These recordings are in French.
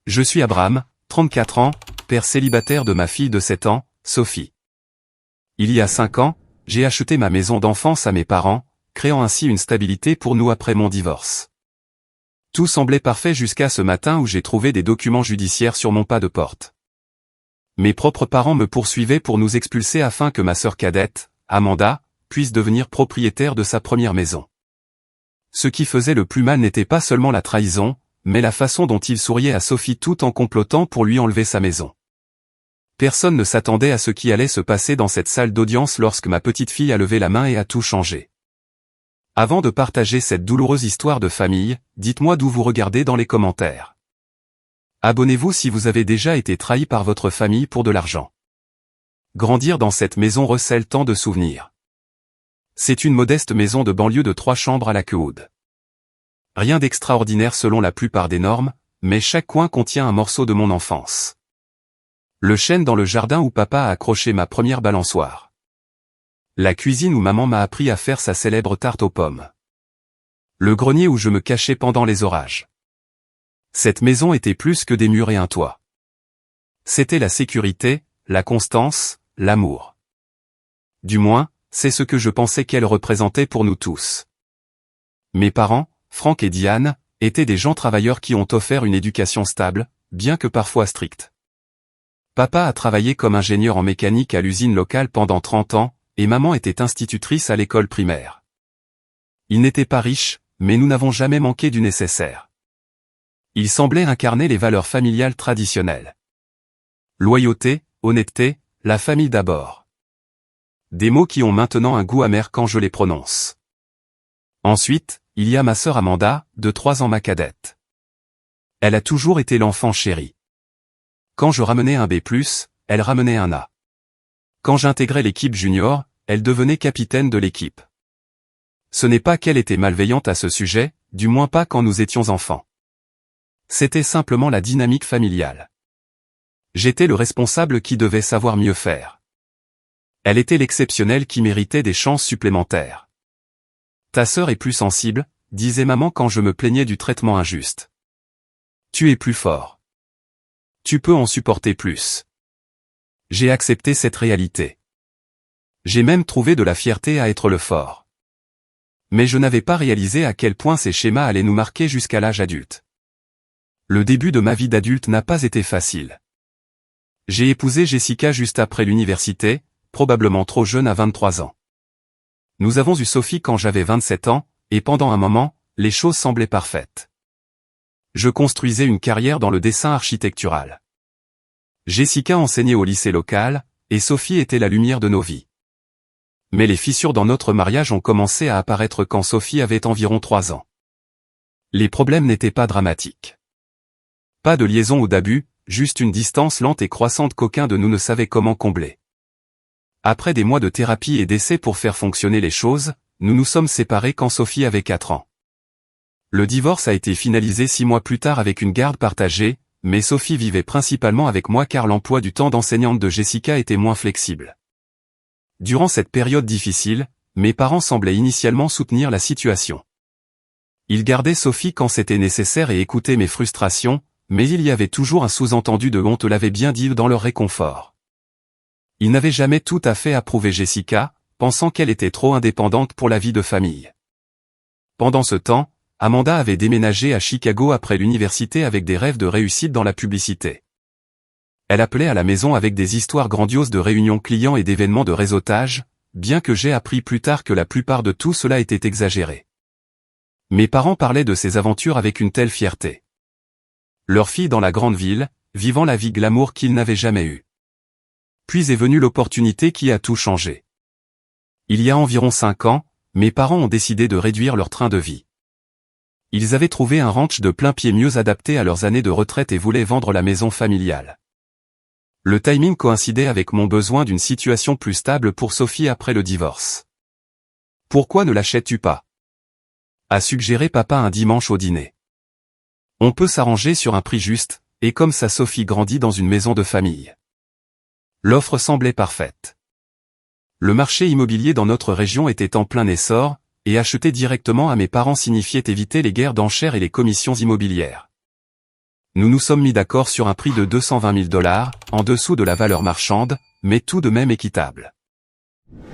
Je suis Abraham, 34 ans, père célibataire de ma fille de 7 ans, Sophie. Il y a 5 ans, j'ai acheté ma maison d'enfance à mes parents, créant ainsi une stabilité pour nous après mon divorce. Tout semblait parfait jusqu'à ce matin où j'ai trouvé des documents judiciaires sur mon pas de porte. Mes propres parents me poursuivaient pour nous expulser afin que ma sœur cadette, Amanda, puisse devenir propriétaire de sa première maison. Ce qui faisait le plus mal n'était pas seulement la trahison, mais la façon dont il souriait à Sophie tout en complotant pour lui enlever sa maison. Personne ne s'attendait à ce qui allait se passer dans cette salle d'audience lorsque ma petite fille a levé la main et a tout changé. Avant de partager cette douloureuse histoire de famille, dites-moi d'où vous regardez dans les commentaires. Abonnez-vous si vous avez déjà été trahi par votre famille pour de l'argent. Grandir dans cette maison recèle tant de souvenirs. C'est une modeste maison de banlieue de 3 chambres à la Lakewood. Rien d'extraordinaire selon la plupart des normes, mais chaque coin contient un morceau de mon enfance. Le chêne dans le jardin où papa a accroché ma première balançoire. La cuisine où maman m'a appris à faire sa célèbre tarte aux pommes. Le grenier où je me cachais pendant les orages. Cette maison était plus que des murs et un toit. C'était la sécurité, la constance, l'amour. Du moins, c'est ce que je pensais qu'elle représentait pour nous tous. Mes parents, Franck et Diane, étaient des gens travailleurs qui ont offert une éducation stable, bien que parfois stricte. Papa a travaillé comme ingénieur en mécanique à l'usine locale pendant 30 ans, et maman était institutrice à l'école primaire. Ils n'étaient pas riches, mais nous n'avons jamais manqué du nécessaire. Ils semblaient incarner les valeurs familiales traditionnelles. Loyauté, honnêteté, la famille d'abord. Des mots qui ont maintenant un goût amer quand je les prononce. Ensuite, il y a ma sœur Amanda, de 3 ans ma cadette. Elle a toujours été l'enfant chéri. Quand je ramenais un B+, elle ramenait un A. Quand j'intégrais l'équipe junior, elle devenait capitaine de l'équipe. Ce n'est pas qu'elle était malveillante à ce sujet, du moins pas quand nous étions enfants. C'était simplement la dynamique familiale. J'étais le responsable qui devait savoir mieux faire. Elle était l'exceptionnel qui méritait des chances supplémentaires. Ta sœur est plus sensible, disait maman quand je me plaignais du traitement injuste. Tu es plus fort. Tu peux en supporter plus. J'ai accepté cette réalité. J'ai même trouvé de la fierté à être le fort. Mais je n'avais pas réalisé à quel point ces schémas allaient nous marquer jusqu'à l'âge adulte. Le début de ma vie d'adulte n'a pas été facile. J'ai épousé Jessica juste après l'université, probablement trop jeune à 23 ans. Nous avons eu Sophie quand j'avais 27 ans, et pendant un moment, les choses semblaient parfaites. Je construisais une carrière dans le dessin architectural. Jessica enseignait au lycée local, et Sophie était la lumière de nos vies. Mais les fissures dans notre mariage ont commencé à apparaître quand Sophie avait environ 3 ans. Les problèmes n'étaient pas dramatiques. Pas de liaison ou d'abus, juste une distance lente et croissante qu'aucun de nous ne savait comment combler. Après des mois de thérapie et d'essais pour faire fonctionner les choses, nous nous sommes séparés quand Sophie avait 4 ans. Le divorce a été finalisé 6 mois plus tard avec une garde partagée, mais Sophie vivait principalement avec moi car l'emploi du temps d'enseignante de Jessica était moins flexible. Durant cette période difficile, mes parents semblaient initialement soutenir la situation. Ils gardaient Sophie quand c'était nécessaire et écoutaient mes frustrations, mais il y avait toujours un sous-entendu de « on te l'avait bien dit » dans leur réconfort. Ils n'avaient jamais tout à fait approuvé Jessica, pensant qu'elle était trop indépendante pour la vie de famille. Pendant ce temps, Amanda avait déménagé à Chicago après l'université avec des rêves de réussite dans la publicité. Elle appelait à la maison avec des histoires grandioses de réunions clients et d'événements de réseautage, bien que j'ai appris plus tard que la plupart de tout cela était exagéré. Mes parents parlaient de ces aventures avec une telle fierté. Leur fille dans la grande ville, vivant la vie glamour qu'ils n'avaient jamais eue. Puis est venue l'opportunité qui a tout changé. Il y a environ 5 ans, mes parents ont décidé de réduire leur train de vie. Ils avaient trouvé un ranch de plein pied mieux adapté à leurs années de retraite et voulaient vendre la maison familiale. Le timing coïncidait avec mon besoin d'une situation plus stable pour Sophie après le divorce. « Pourquoi ne l'achètes-tu pas ?» a suggéré papa un dimanche au dîner. « On peut s'arranger sur un prix juste, et comme ça Sophie grandit dans une maison de famille. » L'offre semblait parfaite. Le marché immobilier dans notre région était en plein essor, et acheter directement à mes parents signifiait éviter les guerres d'enchères et les commissions immobilières. Nous nous sommes mis d'accord sur un prix de 220 000 $, en dessous de la valeur marchande, mais tout de même équitable.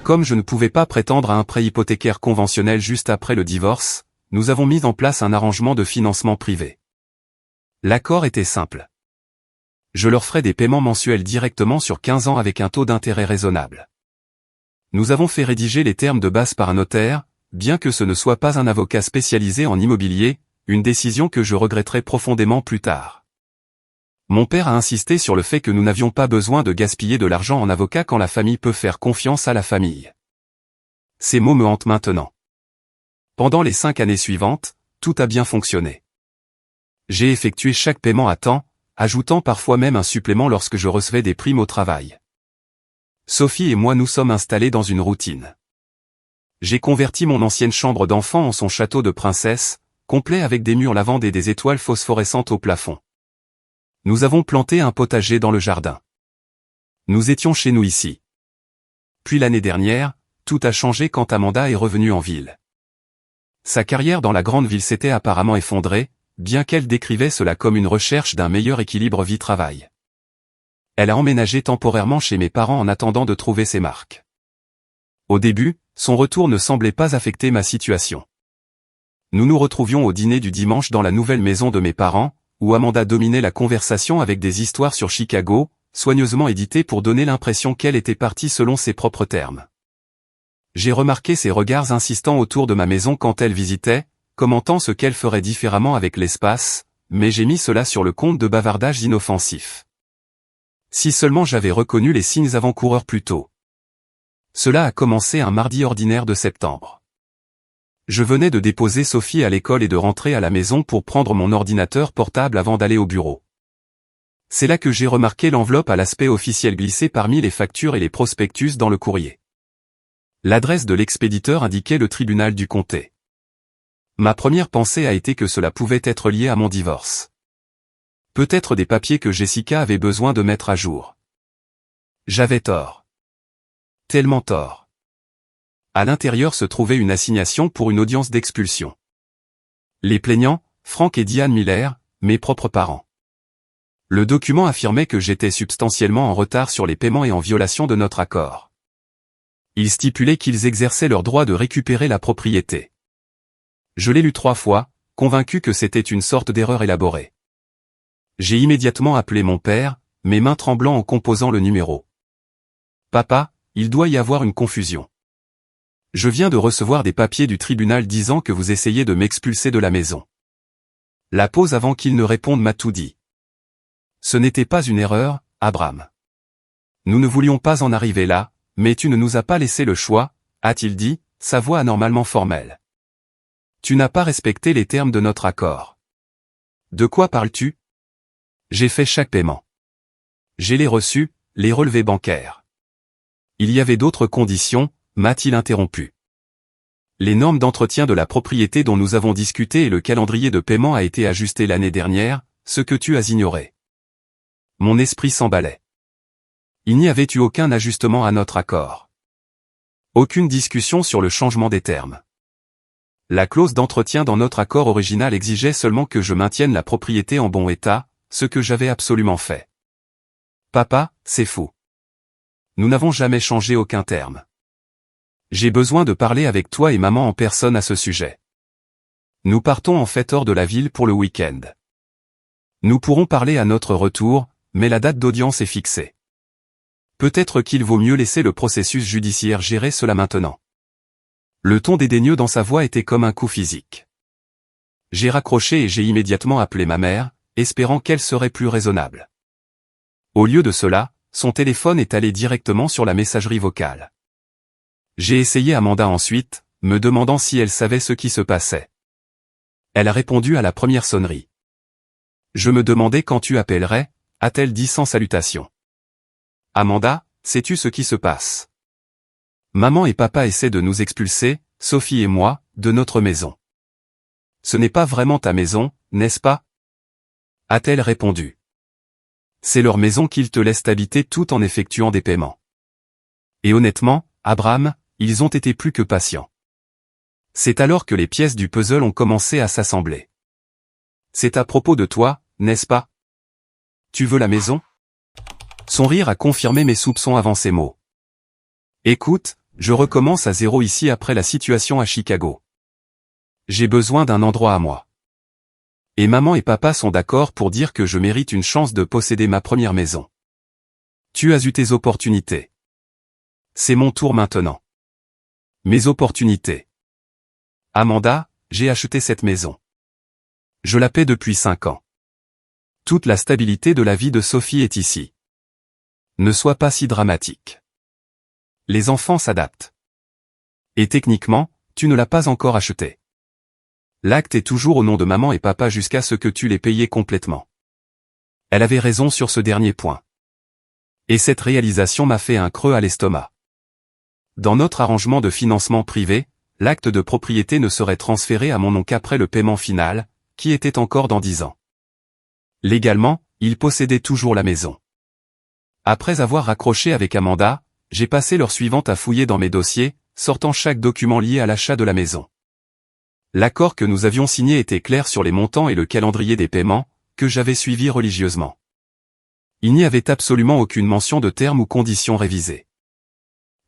Comme je ne pouvais pas prétendre à un prêt hypothécaire conventionnel juste après le divorce, nous avons mis en place un arrangement de financement privé. L'accord était simple. Je leur ferai des paiements mensuels directement sur 15 ans avec un taux d'intérêt raisonnable. Nous avons fait rédiger les termes de base par un notaire, bien que ce ne soit pas un avocat spécialisé en immobilier, une décision que je regretterai profondément plus tard. Mon père a insisté sur le fait que nous n'avions pas besoin de gaspiller de l'argent en avocat quand la famille peut faire confiance à la famille. Ces mots me hantent maintenant. Pendant les 5 années suivantes, tout a bien fonctionné. J'ai effectué chaque paiement à temps, ajoutant parfois même un supplément lorsque je recevais des primes au travail. Sophie et moi nous sommes installés dans une routine. J'ai converti mon ancienne chambre d'enfant en son château de princesse, complet avec des murs lavande et des étoiles phosphorescentes au plafond. Nous avons planté un potager dans le jardin. Nous étions chez nous ici. Puis l'année dernière, tout a changé quand Amanda est revenue en ville. Sa carrière dans la grande ville s'était apparemment effondrée, bien qu'elle décrivait cela comme une recherche d'un meilleur équilibre vie-travail. Elle a emménagé temporairement chez mes parents en attendant de trouver ses marques. Au début, son retour ne semblait pas affecter ma situation. Nous nous retrouvions au dîner du dimanche dans la nouvelle maison de mes parents, où Amanda dominait la conversation avec des histoires sur Chicago, soigneusement éditées pour donner l'impression qu'elle était partie selon ses propres termes. J'ai remarqué ses regards insistants autour de ma maison quand elle visitait, commentant ce qu'elle ferait différemment avec l'espace, mais j'ai mis cela sur le compte de bavardages inoffensifs. Si seulement j'avais reconnu les signes avant-coureurs plus tôt. Cela a commencé un mardi ordinaire de septembre. Je venais de déposer Sophie à l'école et de rentrer à la maison pour prendre mon ordinateur portable avant d'aller au bureau. C'est là que j'ai remarqué l'enveloppe à l'aspect officiel glissée parmi les factures et les prospectus dans le courrier. L'adresse de l'expéditeur indiquait le tribunal du comté. Ma première pensée a été que cela pouvait être lié à mon divorce. Peut-être des papiers que Jessica avait besoin de mettre à jour. J'avais tort. Tellement tort. À l'intérieur se trouvait une assignation pour une audience d'expulsion. Les plaignants, Frank et Diane Miller, mes propres parents. Le document affirmait que j'étais substantiellement en retard sur les paiements et en violation de notre accord. Il stipulait qu'ils exerçaient leur droit de récupérer la propriété. Je l'ai lu 3 fois, convaincu que c'était une sorte d'erreur élaborée. J'ai immédiatement appelé mon père, mes mains tremblant en composant le numéro. « Papa, il doit y avoir une confusion. Je viens de recevoir des papiers du tribunal disant que vous essayez de m'expulser de la maison. » La pause avant qu'il ne réponde m'a tout dit. Ce n'était pas une erreur, Abraham. Nous ne voulions pas en arriver là, mais tu ne nous as pas laissé le choix, a-t-il dit, sa voix anormalement formelle. Tu n'as pas respecté les termes de notre accord. De quoi parles-tu? J'ai fait chaque paiement. J'ai les reçus, les relevés bancaires. Il y avait d'autres conditions, m'a-t-il interrompu. Les normes d'entretien de la propriété dont nous avons discuté et le calendrier de paiement a été ajusté l'année dernière, ce que tu as ignoré. Mon esprit s'emballait. Il n'y avait eu aucun ajustement à notre accord. Aucune discussion sur le changement des termes. La clause d'entretien dans notre accord original exigeait seulement que je maintienne la propriété en bon état, ce que j'avais absolument fait. Papa, c'est fou. Nous n'avons jamais changé aucun terme. J'ai besoin de parler avec toi et maman en personne à ce sujet. Nous partons en fait hors de la ville pour le week-end. Nous pourrons parler à notre retour, mais la date d'audience est fixée. Peut-être qu'il vaut mieux laisser le processus judiciaire gérer cela maintenant. Le ton dédaigneux dans sa voix était comme un coup physique. J'ai raccroché et j'ai immédiatement appelé ma mère, espérant qu'elle serait plus raisonnable. Au lieu de cela, son téléphone est allé directement sur la messagerie vocale. J'ai essayé Amanda ensuite, me demandant si elle savait ce qui se passait. Elle a répondu à la première sonnerie. Je me demandais quand tu appellerais, a-t-elle dit sans salutation. Amanda, sais-tu ce qui se passe? Maman et papa essaient de nous expulser, Sophie et moi, de notre maison. Ce n'est pas vraiment ta maison, n'est-ce pas? A-t-elle répondu. C'est leur maison qu'ils te laissent habiter tout en effectuant des paiements. Et honnêtement, Abraham, ils ont été plus que patients. C'est alors que les pièces du puzzle ont commencé à s'assembler. C'est à propos de toi, n'est-ce pas? Tu veux la maison? Son rire a confirmé mes soupçons avant ces mots. Écoute, je recommence à zéro ici après la situation à Chicago. J'ai besoin d'un endroit à moi. Et maman et papa sont d'accord pour dire que je mérite une chance de posséder ma première maison. Tu as eu tes opportunités. C'est mon tour maintenant. Mes opportunités. Amanda, j'ai acheté cette maison. Je la paie depuis 5 ans. Toute la stabilité de la vie de Sophie est ici. Ne sois pas si dramatique. Les enfants s'adaptent. Et techniquement, tu ne l'as pas encore acheté. L'acte est toujours au nom de maman et papa jusqu'à ce que tu l'aies payé complètement. Elle avait raison sur ce dernier point. Et cette réalisation m'a fait un creux à l'estomac. Dans notre arrangement de financement privé, l'acte de propriété ne serait transféré à mon nom qu'après le paiement final, qui était encore dans 10 ans. Légalement, il possédait toujours la maison. Après avoir raccroché avec Amanda, j'ai passé l'heure suivante à fouiller dans mes dossiers, sortant chaque document lié à l'achat de la maison. L'accord que nous avions signé était clair sur les montants et le calendrier des paiements, que j'avais suivi religieusement. Il n'y avait absolument aucune mention de termes ou conditions révisées.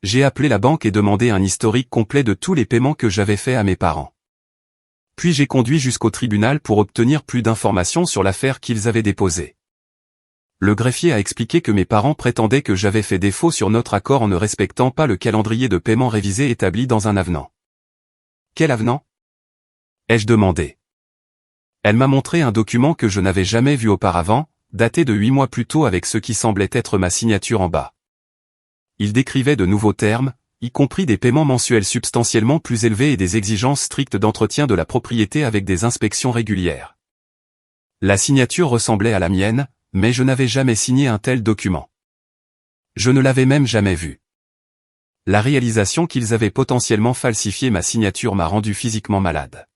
J'ai appelé la banque et demandé un historique complet de tous les paiements que j'avais faits à mes parents. Puis j'ai conduit jusqu'au tribunal pour obtenir plus d'informations sur l'affaire qu'ils avaient déposée. Le greffier a expliqué que mes parents prétendaient que j'avais fait défaut sur notre accord en ne respectant pas le calendrier de paiement révisé établi dans un avenant. Quel avenant? Ai-je demandé. Elle m'a montré un document que je n'avais jamais vu auparavant, daté de 8 mois plus tôt avec ce qui semblait être ma signature en bas. Il décrivait de nouveaux termes, y compris des paiements mensuels substantiellement plus élevés et des exigences strictes d'entretien de la propriété avec des inspections régulières. La signature ressemblait à la mienne, mais je n'avais jamais signé un tel document. Je ne l'avais même jamais vu. La réalisation qu'ils avaient potentiellement falsifié ma signature m'a rendu physiquement malade.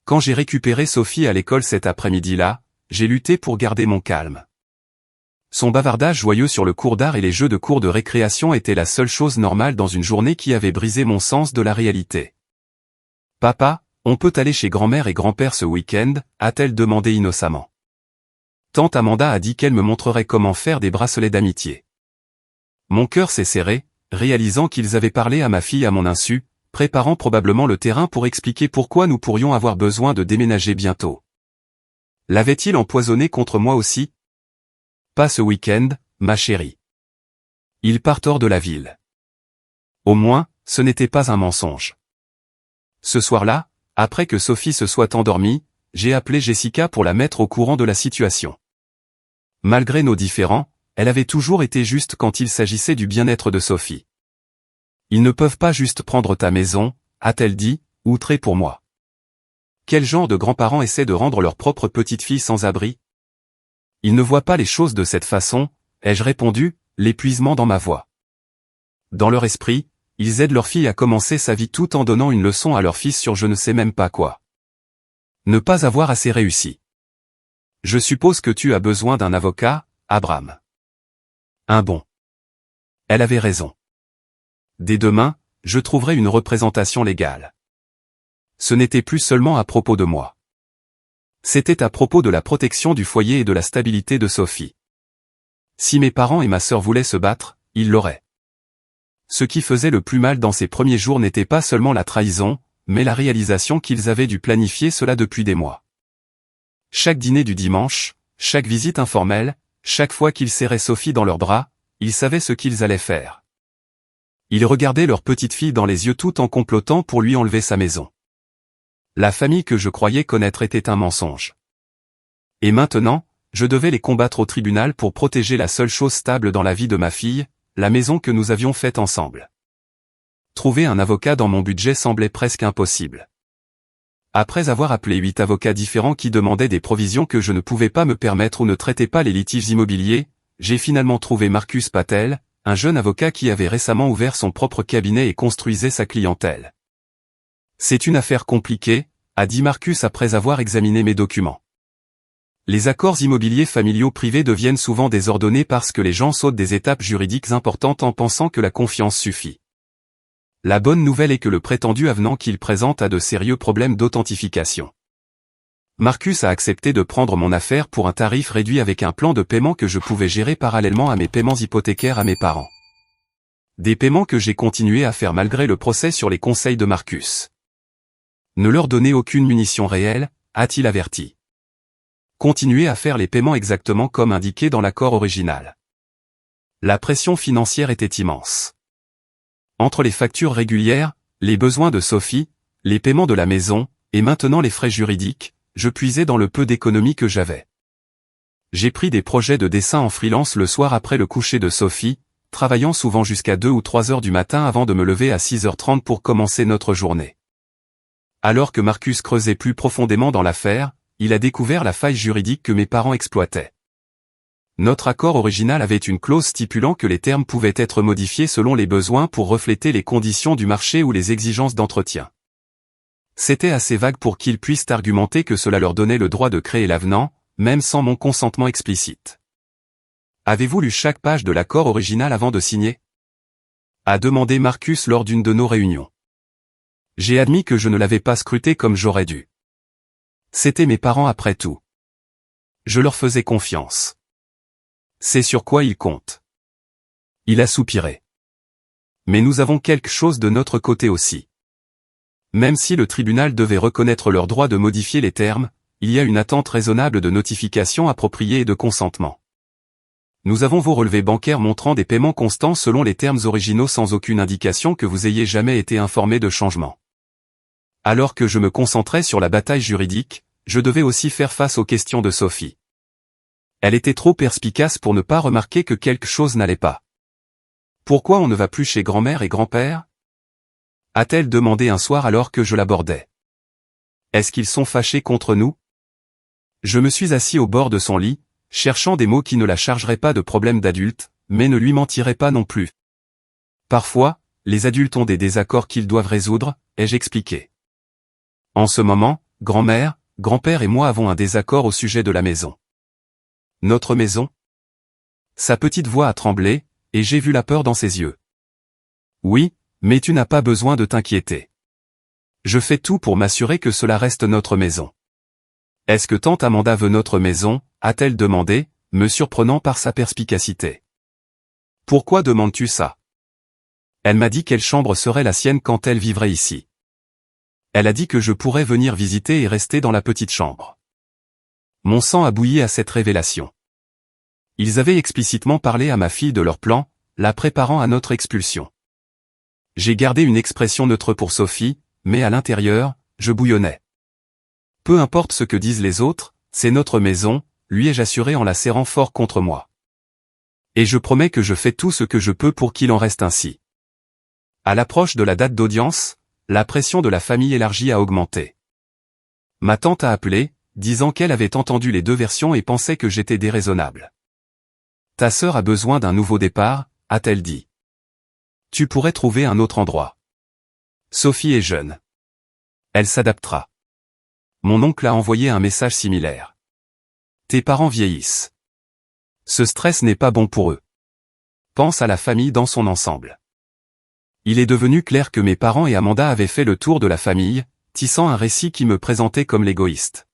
Quand j'ai récupéré Sophie à l'école cet après-midi-là, j'ai lutté pour garder mon calme. Son bavardage joyeux sur le cours d'art et les jeux de cours de récréation étaient la seule chose normale dans une journée qui avait brisé mon sens de la réalité. « Papa, on peut aller chez grand-mère et grand-père ce week-end » a-t-elle demandé innocemment. Tante Amanda a dit qu'elle me montrerait comment faire des bracelets d'amitié. Mon cœur s'est serré, réalisant qu'ils avaient parlé à ma fille à mon insu, préparant probablement le terrain pour expliquer pourquoi nous pourrions avoir besoin de déménager bientôt. L'avait-il empoisonné contre moi aussi? Pas ce week-end, ma chérie. Il part hors de la ville. Au moins, ce n'était pas un mensonge. Ce soir-là, après que Sophie se soit endormie, j'ai appelé Jessica pour la mettre au courant de la situation. Malgré nos différends, elle avait toujours été juste quand il s'agissait du bien-être de Sophie. Ils ne peuvent pas juste prendre ta maison, a-t-elle dit, outrée pour moi. Quel genre de grands-parents essaient de rendre leur propre petite-fille sans abri? Ils ne voient pas les choses de cette façon, ai-je répondu, l'épuisement dans ma voix. Dans leur esprit, ils aident leur fille à commencer sa vie tout en donnant une leçon à leur fils sur je ne sais même pas quoi. Ne pas avoir assez réussi. Je suppose que tu as besoin d'un avocat, Abraham. Un bon. Elle avait raison. Dès demain, je trouverai une représentation légale. Ce n'était plus seulement à propos de moi. C'était à propos de la protection du foyer et de la stabilité de Sophie. Si mes parents et ma sœur voulaient se battre, ils l'auraient. Ce qui faisait le plus mal dans ces premiers jours n'était pas seulement la trahison, mais la réalisation qu'ils avaient dû planifier cela depuis des mois. Chaque dîner du dimanche, chaque visite informelle, chaque fois qu'ils serraient Sophie dans leurs bras, ils savaient ce qu'ils allaient faire. Ils regardaient leur petite fille dans les yeux tout en complotant pour lui enlever sa maison. La famille que je croyais connaître était un mensonge. Et maintenant, je devais les combattre au tribunal pour protéger la seule chose stable dans la vie de ma fille, la maison que nous avions faite ensemble. Trouver un avocat dans mon budget semblait presque impossible. Après avoir appelé 8 avocats différents qui demandaient des provisions que je ne pouvais pas me permettre ou ne traitaient pas les litiges immobiliers, j'ai finalement trouvé Marcus Patel, un jeune avocat qui avait récemment ouvert son propre cabinet et construisait sa clientèle. C'est une affaire compliquée, a dit Marcus après avoir examiné mes documents. Les accords immobiliers familiaux privés deviennent souvent désordonnés parce que les gens sautent des étapes juridiques importantes en pensant que la confiance suffit. La bonne nouvelle est que le prétendu avenant qu'il présente a de sérieux problèmes d'authentification. Marcus a accepté de prendre mon affaire pour un tarif réduit avec un plan de paiement que je pouvais gérer parallèlement à mes paiements hypothécaires à mes parents. Des paiements que j'ai continué à faire malgré le procès sur les conseils de Marcus. Ne leur donnez aucune munition réelle, a-t-il averti. Continuez à faire les paiements exactement comme indiqué dans l'accord original. La pression financière était immense. Entre les factures régulières, les besoins de Sophie, les paiements de la maison, et maintenant les frais juridiques, je puisais dans le peu d'économies que j'avais. J'ai pris des projets de dessin en freelance le soir après le coucher de Sophie, travaillant souvent jusqu'à 2 ou 3 heures du matin avant de me lever à 6h30 pour commencer notre journée. Alors que Marcus creusait plus profondément dans l'affaire, il a découvert la faille juridique que mes parents exploitaient. Notre accord original avait une clause stipulant que les termes pouvaient être modifiés selon les besoins pour refléter les conditions du marché ou les exigences d'entretien. C'était assez vague pour qu'ils puissent argumenter que cela leur donnait le droit de créer l'avenant, même sans mon consentement explicite. Avez-vous lu chaque page de l'accord original avant de signer ? A demandé Marcus lors d'une de nos réunions. J'ai admis que je ne l'avais pas scruté comme j'aurais dû. C'étaient mes parents après tout. Je leur faisais confiance. C'est sur quoi ils comptent. Il a soupiré. Mais nous avons quelque chose de notre côté aussi. Même si le tribunal devait reconnaître leur droit de modifier les termes, il y a une attente raisonnable de notification appropriée et de consentement. Nous avons vos relevés bancaires montrant des paiements constants selon les termes originaux sans aucune indication que vous ayez jamais été informé de changement. Alors que je me concentrais sur la bataille juridique, je devais aussi faire face aux questions de Sophie. Elle était trop perspicace pour ne pas remarquer que quelque chose n'allait pas. Pourquoi on ne va plus chez grand-mère et grand-père ? A-t-elle demandé un soir alors que je l'abordais. Est-ce qu'ils sont fâchés contre nous ? Je me suis assis au bord de son lit, cherchant des mots qui ne la chargeraient pas de problèmes d'adulte, mais ne lui mentiraient pas non plus. Parfois, les adultes ont des désaccords qu'ils doivent résoudre, ai-je expliqué. En ce moment, grand-mère, grand-père et moi avons un désaccord au sujet de la maison. Notre maison ? Sa petite voix a tremblé, et j'ai vu la peur dans ses yeux. Oui, mais tu n'as pas besoin de t'inquiéter. Je fais tout pour m'assurer que cela reste notre maison. Est-ce que tante Amanda veut notre maison ? A-t-elle demandé, me surprenant par sa perspicacité. Pourquoi demandes-tu ça ? Elle m'a dit quelle chambre serait la sienne quand elle vivrait ici. Elle a dit que je pourrais venir visiter et rester dans la petite chambre. Mon sang a bouilli à cette révélation. Ils avaient explicitement parlé à ma fille de leur plan, la préparant à notre expulsion. J'ai gardé une expression neutre pour Sophie, mais à l'intérieur, je bouillonnais. Peu importe ce que disent les autres, c'est notre maison, lui ai-je assuré en la serrant fort contre moi. Et je promets que je fais tout ce que je peux pour qu'il en reste ainsi. À l'approche de la date d'audience, la pression de la famille élargie a augmenté. Ma tante a appelé, disant qu'elle avait entendu les deux versions et pensait que j'étais déraisonnable. Ta sœur a besoin d'un nouveau départ, a-t-elle dit. Tu pourrais trouver un autre endroit. Sophie est jeune. Elle s'adaptera. Mon oncle a envoyé un message similaire. Tes parents vieillissent. Ce stress n'est pas bon pour eux. Pense à la famille dans son ensemble. Il est devenu clair que mes parents et Amanda avaient fait le tour de la famille, tissant un récit qui me présentait comme l'égoïste.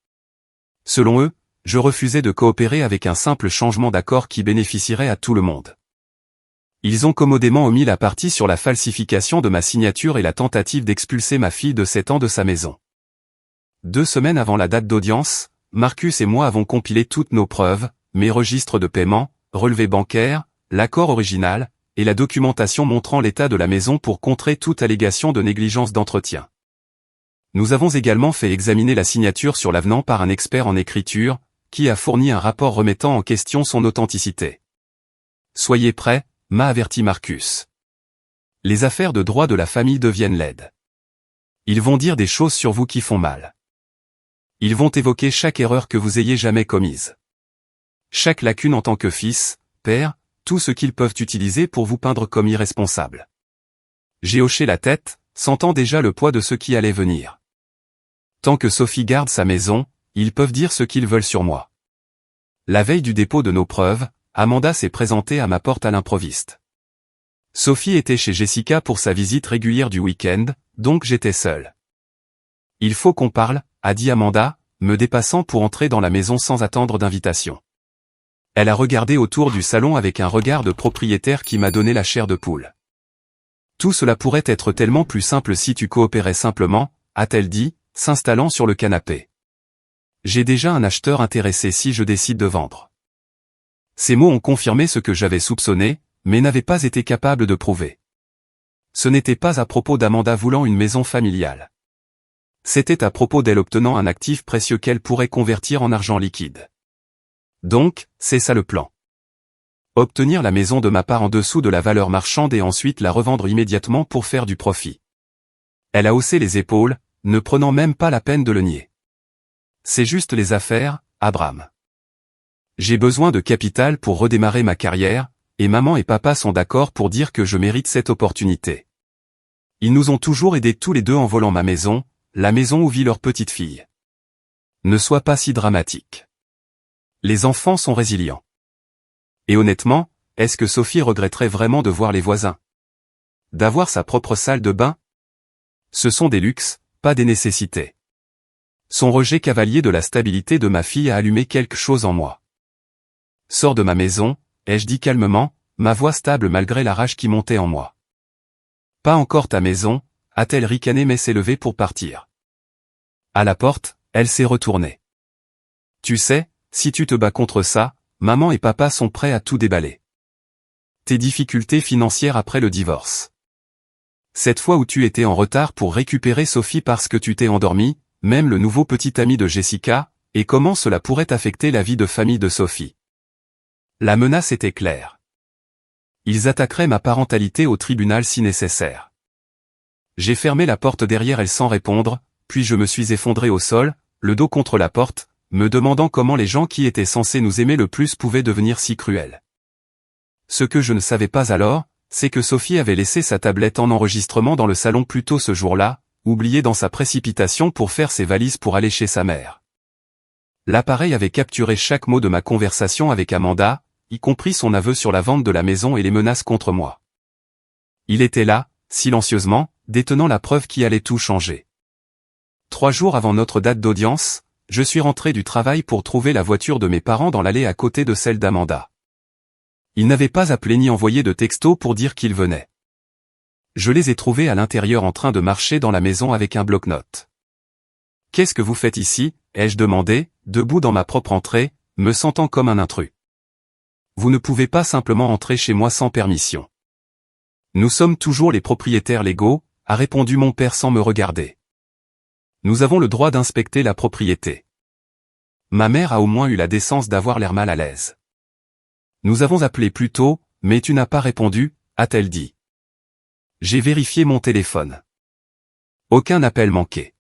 Selon eux, je refusais de coopérer avec un simple changement d'accord qui bénéficierait à tout le monde. Ils ont commodément omis la partie sur la falsification de ma signature et la tentative d'expulser ma fille de 7 ans de sa maison. 2 semaines avant la date d'audience, Marcus et moi avons compilé toutes nos preuves, mes registres de paiement, relevés bancaires, l'accord original, et la documentation montrant l'état de la maison pour contrer toute allégation de négligence d'entretien. Nous avons également fait examiner la signature sur l'avenant par un expert en écriture, qui a fourni un rapport remettant en question son authenticité. Soyez prêts, m'a averti Marcus. Les affaires de droit de la famille deviennent laides. Ils vont dire des choses sur vous qui font mal. Ils vont évoquer chaque erreur que vous ayez jamais commise. Chaque lacune en tant que fils, père, tout ce qu'ils peuvent utiliser pour vous peindre comme irresponsable. J'ai hoché la tête, sentant déjà le poids de ce qui allait venir. Tant que Sophie garde sa maison, ils peuvent dire ce qu'ils veulent sur moi. La veille du dépôt de nos preuves, Amanda s'est présentée à ma porte à l'improviste. Sophie était chez Jessica pour sa visite régulière du week-end, donc j'étais seul. Il faut qu'on parle, a dit Amanda, me dépassant pour entrer dans la maison sans attendre d'invitation. Elle a regardé autour du salon avec un regard de propriétaire qui m'a donné la chair de poule. Tout cela pourrait être tellement plus simple si tu coopérais simplement, a-t-elle dit, s'installant sur le canapé. J'ai déjà un acheteur intéressé si je décide de vendre. Ces mots ont confirmé ce que j'avais soupçonné, mais n'avaient pas été capables de prouver. Ce n'était pas à propos d'Amanda voulant une maison familiale. C'était à propos d'elle obtenant un actif précieux qu'elle pourrait convertir en argent liquide. Donc, c'est ça le plan. Obtenir la maison de ma part en dessous de la valeur marchande et ensuite la revendre immédiatement pour faire du profit. Elle a haussé les épaules, ne prenant même pas la peine de le nier. C'est juste les affaires, Abraham. J'ai besoin de capital pour redémarrer ma carrière, et maman et papa sont d'accord pour dire que je mérite cette opportunité. Ils nous ont toujours aidés tous les deux en volant ma maison, la maison où vit leur petite fille. Ne sois pas si dramatique. Les enfants sont résilients. Et honnêtement, est-ce que Sophie regretterait vraiment de voir les voisins? D'avoir sa propre salle de bain? Ce sont des luxes, pas des nécessités. Son rejet cavalier de la stabilité de ma fille a allumé quelque chose en moi. Sors de ma maison, ai-je dit calmement, ma voix stable malgré la rage qui montait en moi. Pas encore ta maison, a-t-elle ricané mais s'est levée pour partir. À la porte, elle s'est retournée. Tu sais, si tu te bats contre ça, maman et papa sont prêts à tout déballer. Tes difficultés financières après le divorce. Cette fois où tu étais en retard pour récupérer Sophie parce que tu t'es endormi, même le nouveau petit ami de Jessica, et comment cela pourrait affecter la vie de famille de Sophie. La menace était claire. Ils attaqueraient ma parentalité au tribunal si nécessaire. J'ai fermé la porte derrière elle sans répondre, puis je me suis effondré au sol, le dos contre la porte, me demandant comment les gens qui étaient censés nous aimer le plus pouvaient devenir si cruels. Ce que je ne savais pas alors, c'est que Sophie avait laissé sa tablette en enregistrement dans le salon plus tôt ce jour-là, oubliée dans sa précipitation pour faire ses valises pour aller chez sa mère. L'appareil avait capturé chaque mot de ma conversation avec Amanda, y compris son aveu sur la vente de la maison et les menaces contre moi. Il était là, silencieusement, détenant la preuve qui allait tout changer. 3 jours avant notre date d'audience, je suis rentré du travail pour trouver la voiture de mes parents dans l'allée à côté de celle d'Amanda. Ils n'avaient pas appelé ni envoyé de texto pour dire qu'ils venaient. Je les ai trouvés à l'intérieur en train de marcher dans la maison avec un bloc-notes. « Qu'est-ce que vous faites ici ?» ai-je demandé, debout dans ma propre entrée, me sentant comme un intrus. « Vous ne pouvez pas simplement entrer chez moi sans permission. »« Nous sommes toujours les propriétaires légaux », a répondu mon père sans me regarder. « Nous avons le droit d'inspecter la propriété. » Ma mère a au moins eu la décence d'avoir l'air mal à l'aise. « Nous avons appelé plus tôt, mais tu n'as pas répondu, » a-t-elle dit. J'ai vérifié mon téléphone. Aucun appel manqué.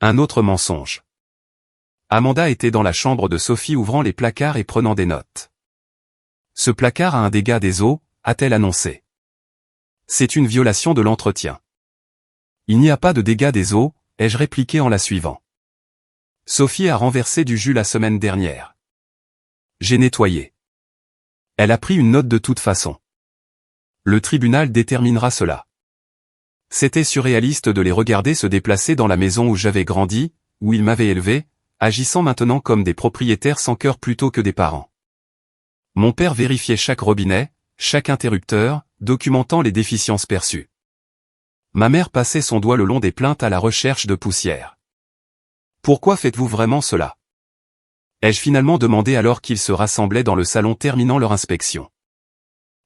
Un autre mensonge. Amanda était dans la chambre de Sophie ouvrant les placards et prenant des notes. Ce placard a un dégât des eaux, a-t-elle annoncé. C'est une violation de l'entretien. Il n'y a pas de dégât des eaux, ai-je répliqué en la suivant. Sophie a renversé du jus la semaine dernière. J'ai nettoyé. Elle a pris une note de toute façon. Le tribunal déterminera cela. C'était surréaliste de les regarder se déplacer dans la maison où j'avais grandi, où ils m'avaient élevé, agissant maintenant comme des propriétaires sans cœur plutôt que des parents. Mon père vérifiait chaque robinet, chaque interrupteur, documentant les déficiences perçues. Ma mère passait son doigt le long des plaintes à la recherche de poussière. Pourquoi faites-vous vraiment cela? Ai-je finalement demandé alors qu'ils se rassemblaient dans le salon terminant leur inspection.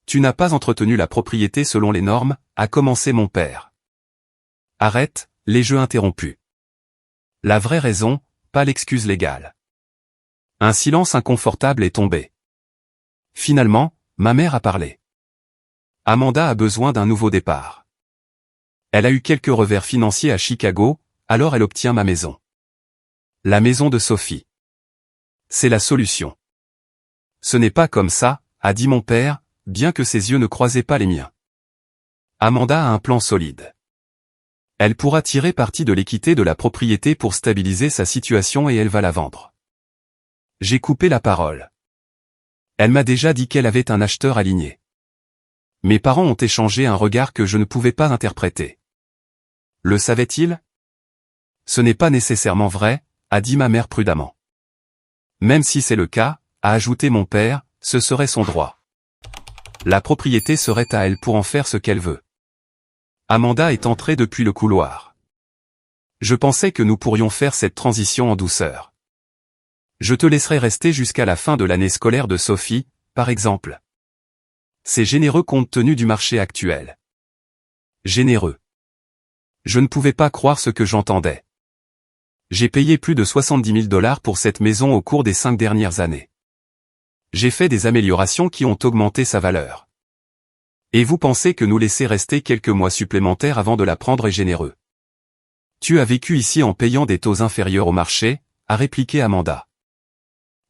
Tu n'as pas entretenu la propriété selon les normes, a commencé mon père. Arrête, les jeux interrompus. La vraie raison, pas l'excuse légale. Un silence inconfortable est tombé. Finalement, ma mère a parlé. Amanda a besoin d'un nouveau départ. Elle a eu quelques revers financiers à Chicago, alors elle obtient ma maison. La maison de Sophie. C'est la solution. Ce n'est pas comme ça, a dit mon père, bien que ses yeux ne croisaient pas les miens. Amanda a un plan solide. Elle pourra tirer parti de l'équité de la propriété pour stabiliser sa situation et elle va la vendre. J'ai coupé la parole. Elle m'a déjà dit qu'elle avait un acheteur aligné. Mes parents ont échangé un regard que je ne pouvais pas interpréter. Le savait-il? Ce n'est pas nécessairement vrai, a dit ma mère prudemment. Même si c'est le cas, a ajouté mon père, ce serait son droit. La propriété serait à elle pour en faire ce qu'elle veut. Amanda est entrée depuis le couloir. Je pensais que nous pourrions faire cette transition en douceur. Je te laisserai rester jusqu'à la fin de l'année scolaire de Sophie, par exemple. C'est généreux compte tenu du marché actuel. Généreux. Je ne pouvais pas croire ce que j'entendais. J'ai payé plus de 70 000 $ pour cette maison au cours des 5 dernières années. J'ai fait des améliorations qui ont augmenté sa valeur. Et vous pensez que nous laisser rester quelques mois supplémentaires avant de la prendre est généreux? Tu as vécu ici en payant des taux inférieurs au marché, a répliqué Amanda.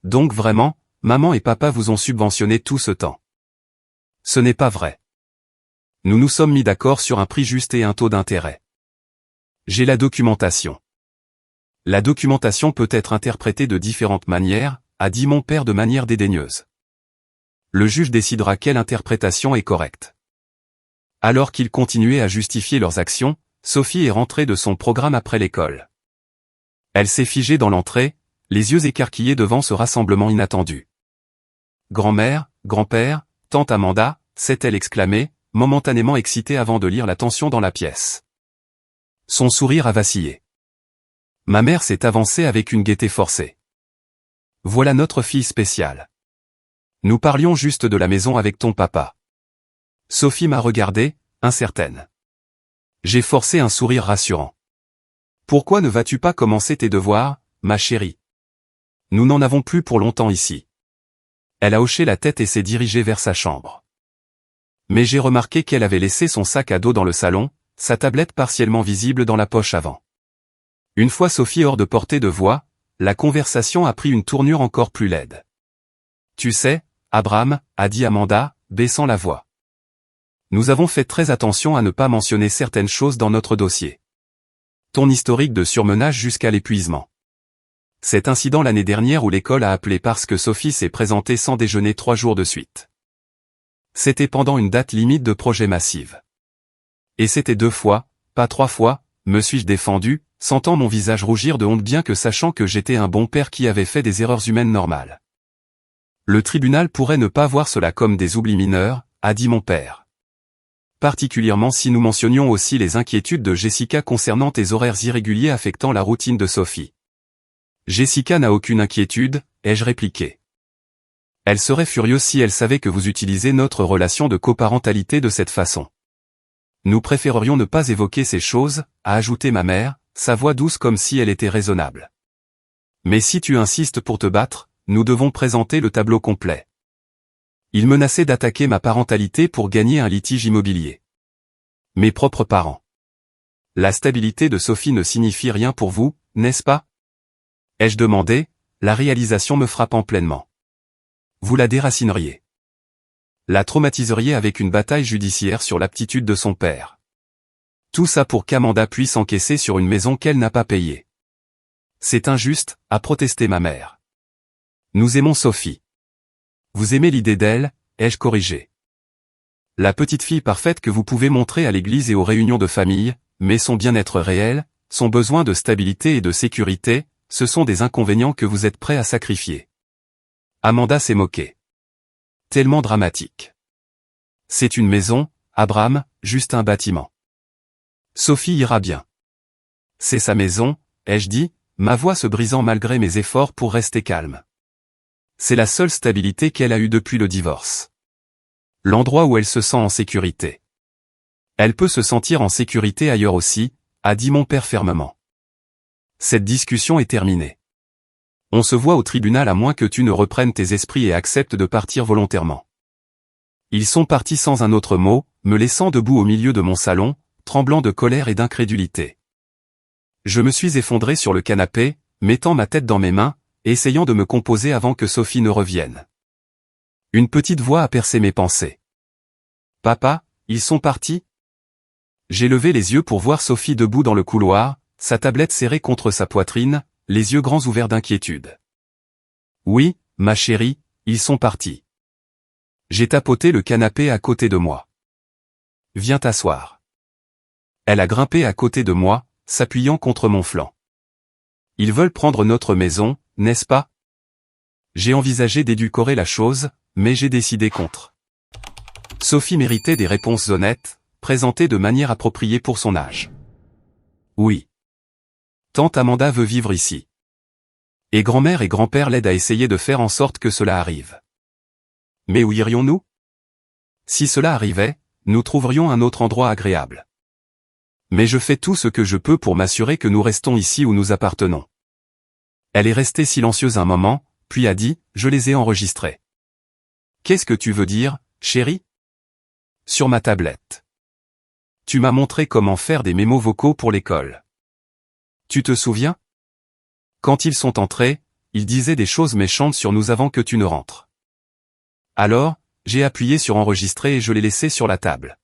Donc vraiment, maman et papa vous ont subventionné tout ce temps. Ce n'est pas vrai. Nous nous sommes mis d'accord sur un prix juste et un taux d'intérêt. J'ai la documentation. La documentation peut être interprétée de différentes manières, a dit mon père de manière dédaigneuse. Le juge décidera quelle interprétation est correcte. Alors qu'ils continuaient à justifier leurs actions, Sophie est rentrée de son programme après l'école. Elle s'est figée dans l'entrée, les yeux écarquillés devant ce rassemblement inattendu. Grand-mère, grand-père, tante Amanda, s'est-elle exclamée, momentanément excitée avant de lire la tension dans la pièce. Son sourire a vacillé. Ma mère s'est avancée avec une gaieté forcée. Voilà notre fille spéciale. Nous parlions juste de la maison avec ton papa. Sophie m'a regardée, incertaine. J'ai forcé un sourire rassurant. Pourquoi ne vas-tu pas commencer tes devoirs, ma chérie? Nous n'en avons plus pour longtemps ici. Elle a hoché la tête et s'est dirigée vers sa chambre. Mais j'ai remarqué qu'elle avait laissé son sac à dos dans le salon, sa tablette partiellement visible dans la poche avant. Une fois Sophie hors de portée de voix, la conversation a pris une tournure encore plus laide. Tu sais, Abraham, a dit Amanda, baissant la voix. Nous avons fait très attention à ne pas mentionner certaines choses dans notre dossier. Ton historique de surmenage jusqu'à l'épuisement. Cet incident l'année dernière où l'école a appelé parce que Sophie s'est présentée sans déjeuner 3 jours de suite. C'était pendant une date limite de projet massive. Et c'était 2 fois, pas 3 fois, me suis-je défendu, sentant mon visage rougir de honte bien que sachant que j'étais un bon père qui avait fait des erreurs humaines normales. Le tribunal pourrait ne pas voir cela comme des oublis mineurs, a dit mon père. Particulièrement si nous mentionnions aussi les inquiétudes de Jessica concernant tes horaires irréguliers affectant la routine de Sophie. Jessica n'a aucune inquiétude, ai-je répliqué. Elle serait furieuse si elle savait que vous utilisez notre relation de coparentalité de cette façon. Nous préférerions ne pas évoquer ces choses, a ajouté ma mère, sa voix douce comme si elle était raisonnable. Mais si tu insistes pour te battre, nous devons présenter le tableau complet. Il menaçait d'attaquer ma parentalité pour gagner un litige immobilier. Mes propres parents. La stabilité de Sophie ne signifie rien pour vous, n'est-ce pas? Ai-je demandé, la réalisation me frappant pleinement. Vous la déracineriez. La traumatiseriez avec une bataille judiciaire sur l'aptitude de son père. Tout ça pour qu'Amanda puisse encaisser sur une maison qu'elle n'a pas payée. C'est injuste, a protesté ma mère. Nous aimons Sophie. Vous aimez l'idée d'elle, ai-je corrigé. La petite fille parfaite que vous pouvez montrer à l'église et aux réunions de famille, mais son bien-être réel, son besoin de stabilité et de sécurité, ce sont des inconvénients que vous êtes prêt à sacrifier. Amanda s'est moquée. Tellement dramatique. C'est une maison, Abraham, juste un bâtiment. Sophie ira bien. C'est sa maison, ai-je dit, ma voix se brisant malgré mes efforts pour rester calme. C'est la seule stabilité qu'elle a eue depuis le divorce. L'endroit où elle se sent en sécurité. Elle peut se sentir en sécurité ailleurs aussi, a dit mon père fermement. Cette discussion est terminée. On se voit au tribunal à moins que tu ne reprennes tes esprits et acceptes de partir volontairement. Ils sont partis sans un autre mot, me laissant debout au milieu de mon salon, tremblant de colère et d'incrédulité. Je me suis effondré sur le canapé, mettant ma tête dans mes mains, essayant de me composer avant que Sophie ne revienne. Une petite voix a percé mes pensées. « Papa, ils sont partis ?» J'ai levé les yeux pour voir Sophie debout dans le couloir, sa tablette serrée contre sa poitrine, les yeux grands ouverts d'inquiétude. « Oui, ma chérie, ils sont partis. » J'ai tapoté le canapé à côté de moi. « Viens t'asseoir. » Elle a grimpé à côté de moi, s'appuyant contre mon flanc. Ils veulent prendre notre maison, n'est-ce pas? J'ai envisagé d'édulcorer la chose, mais j'ai décidé contre. Sophie méritait des réponses honnêtes, présentées de manière appropriée pour son âge. Oui. Tante Amanda veut vivre ici. Et grand-mère et grand-père l'aident à essayer de faire en sorte que cela arrive. Mais où irions-nous? Si cela arrivait, nous trouverions un autre endroit agréable. Mais je fais tout ce que je peux pour m'assurer que nous restons ici où nous appartenons. Elle est restée silencieuse un moment, puis a dit, je les ai enregistrés. Qu'est-ce que tu veux dire, chérie? Sur ma tablette. Tu m'as montré comment faire des mémos vocaux pour l'école. Tu te souviens? Quand ils sont entrés, ils disaient des choses méchantes sur nous avant que tu ne rentres. Alors, j'ai appuyé sur enregistrer et je l'ai laissé sur la table.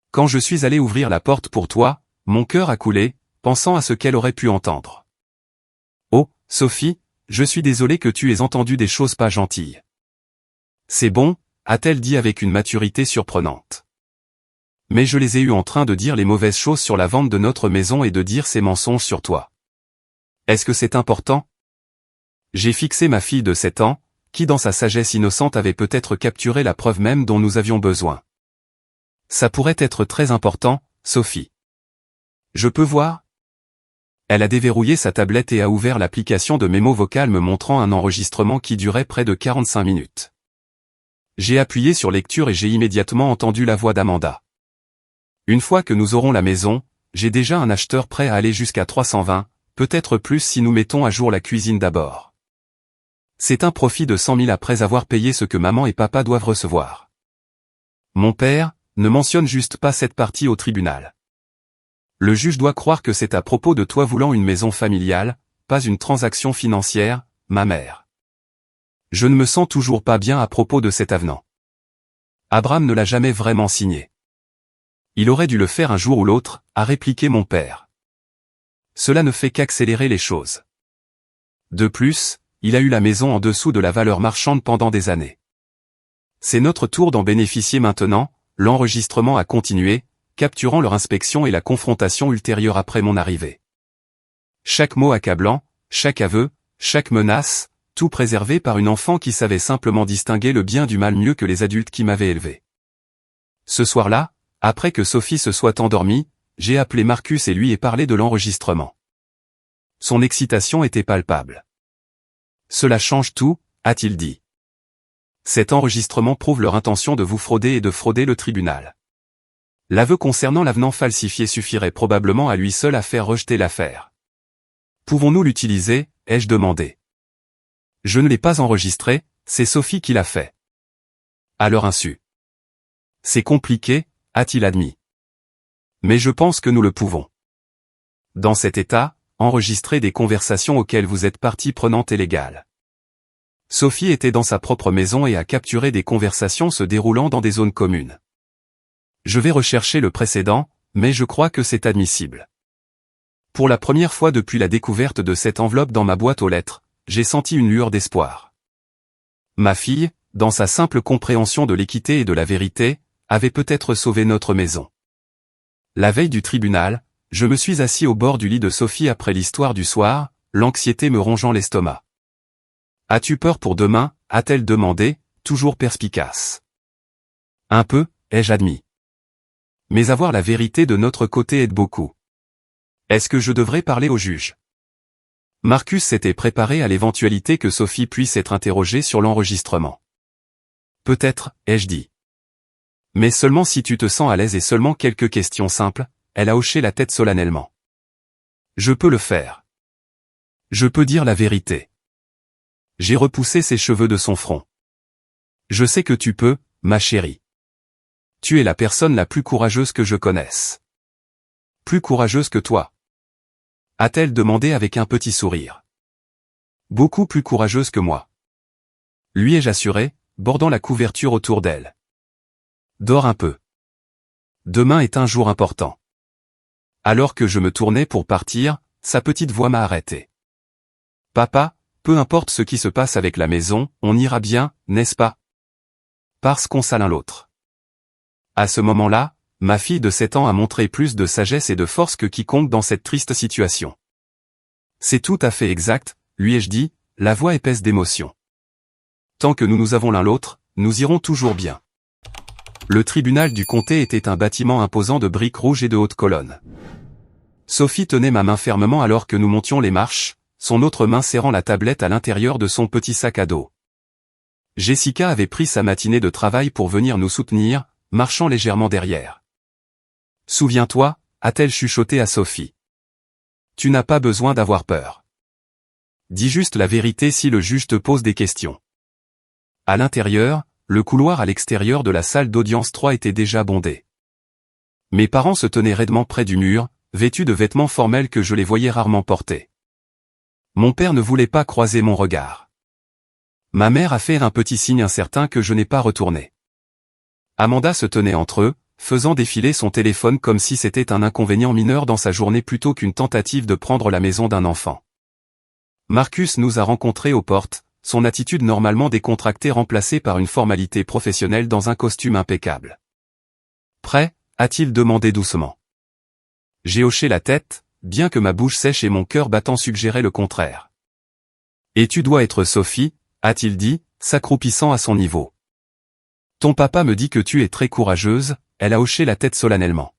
Quand je suis allé ouvrir la porte pour toi, mon cœur a coulé, pensant à ce qu'elle aurait pu entendre. Oh, Sophie, je suis désolé que tu aies entendu des choses pas gentilles. C'est bon, a-t-elle dit avec une maturité surprenante. Mais je les ai eus en train de dire les mauvaises choses sur la vente de notre maison et de dire ces mensonges sur toi. Est-ce que c'est important? J'ai fixé ma fille de 7 ans, qui dans sa sagesse innocente avait peut-être capturé la preuve même dont nous avions besoin. Ça pourrait être très important, Sophie. Je peux voir? Elle a déverrouillé sa tablette et a ouvert l'application de mémo vocal me montrant un enregistrement qui durait près de 45 minutes. J'ai appuyé sur lecture et j'ai immédiatement entendu la voix d'Amanda. Une fois que nous aurons la maison, j'ai déjà un acheteur prêt à aller jusqu'à 320, peut-être plus si nous mettons à jour la cuisine d'abord. C'est un profit de 100 000 après avoir payé ce que maman et papa doivent recevoir. Mon père, ne mentionne juste pas cette partie au tribunal. Le juge doit croire que c'est à propos de toi voulant une maison familiale, pas une transaction financière, ma mère. Je ne me sens toujours pas bien à propos de cet avenant. Abraham ne l'a jamais vraiment signé. Il aurait dû le faire un jour ou l'autre, a répliqué mon père. Cela ne fait qu'accélérer les choses. De plus, il a eu la maison en dessous de la valeur marchande pendant des années. C'est notre tour d'en bénéficier maintenant. L'enregistrement a continué, capturant leur inspection et la confrontation ultérieure après mon arrivée. Chaque mot accablant, chaque aveu, chaque menace, tout préservé par une enfant qui savait simplement distinguer le bien du mal mieux que les adultes qui m'avaient élevé. Ce soir-là, après que Sophie se soit endormie, j'ai appelé Marcus et lui ai parlé de l'enregistrement. Son excitation était palpable. Cela change tout, a-t-il dit. Cet enregistrement prouve leur intention de vous frauder et de frauder le tribunal. L'aveu concernant l'avenant falsifié suffirait probablement à lui seul à faire rejeter l'affaire. Pouvons-nous l'utiliser, ai-je demandé. Je ne l'ai pas enregistré, c'est Sophie qui l'a fait. À leur insu. C'est compliqué, a-t-il admis. Mais je pense que nous le pouvons. Dans cet état, enregistrer des conversations auxquelles vous êtes partie prenante et légale. Sophie était dans sa propre maison et a capturé des conversations se déroulant dans des zones communes. Je vais rechercher le précédent, mais je crois que c'est admissible. Pour la première fois depuis la découverte de cette enveloppe dans ma boîte aux lettres, j'ai senti une lueur d'espoir. Ma fille, dans sa simple compréhension de l'équité et de la vérité, avait peut-être sauvé notre maison. La veille du tribunal, je me suis assis au bord du lit de Sophie après l'histoire du soir, l'anxiété me rongeant l'estomac. As-tu peur pour demain, a-t-elle demandé, toujours perspicace. Un peu, ai-je admis. Mais avoir la vérité de notre côté aide beaucoup. Est-ce que je devrais parler au juge? Marcus s'était préparé à l'éventualité que Sophie puisse être interrogée sur l'enregistrement. Peut-être, ai-je dit. Mais seulement si tu te sens à l'aise et seulement quelques questions simples, elle a hoché la tête solennellement. Je peux le faire. Je peux dire la vérité. J'ai repoussé ses cheveux de son front. Je sais que tu peux, ma chérie. Tu es la personne la plus courageuse que je connaisse. Plus courageuse que toi? A-t-elle demandé avec un petit sourire. Beaucoup plus courageuse que moi. Lui ai-je assuré, bordant la couverture autour d'elle. Dors un peu. Demain est un jour important. Alors que je me tournais pour partir, sa petite voix m'a arrêté. Papa, peu importe ce qui se passe avec la maison, on ira bien, n'est-ce pas? Parce qu'on sait l'un l'autre. À ce moment-là, ma fille de 7 ans a montré plus de sagesse et de force que quiconque dans cette triste situation. C'est tout à fait exact, lui ai-je dit, la voix épaisse d'émotion. Tant que nous avons l'un l'autre, nous irons toujours bien. Le tribunal du comté était un bâtiment imposant de briques rouges et de hautes colonnes. Sophie tenait ma main fermement alors que nous montions les marches, son autre main serrant la tablette à l'intérieur de son petit sac à dos. Jessica avait pris sa matinée de travail pour venir nous soutenir, marchant légèrement derrière. « Souviens-toi » a-t-elle chuchoté à Sophie. « Tu n'as pas besoin d'avoir peur. Dis juste la vérité si le juge te pose des questions. » À l'intérieur, le couloir à l'extérieur de la salle d'audience 3 était déjà bondé. Mes parents se tenaient raidement près du mur, vêtus de vêtements formels que je les voyais rarement porter. Mon père ne voulait pas croiser mon regard. Ma mère a fait un petit signe incertain que je n'ai pas retourné. Amanda se tenait entre eux, faisant défiler son téléphone comme si c'était un inconvénient mineur dans sa journée plutôt qu'une tentative de prendre la maison d'un enfant. Marcus nous a rencontrés aux portes, son attitude normalement décontractée remplacée par une formalité professionnelle dans un costume impeccable. « Prêt ?» a-t-il demandé doucement. J'ai hoché la tête, bien que ma bouche sèche et mon cœur battant suggéraient le contraire. « Et tu dois être Sophie ?» a-t-il dit, s'accroupissant à son niveau. « Ton papa me dit que tu es très courageuse », elle a hoché la tête solennellement.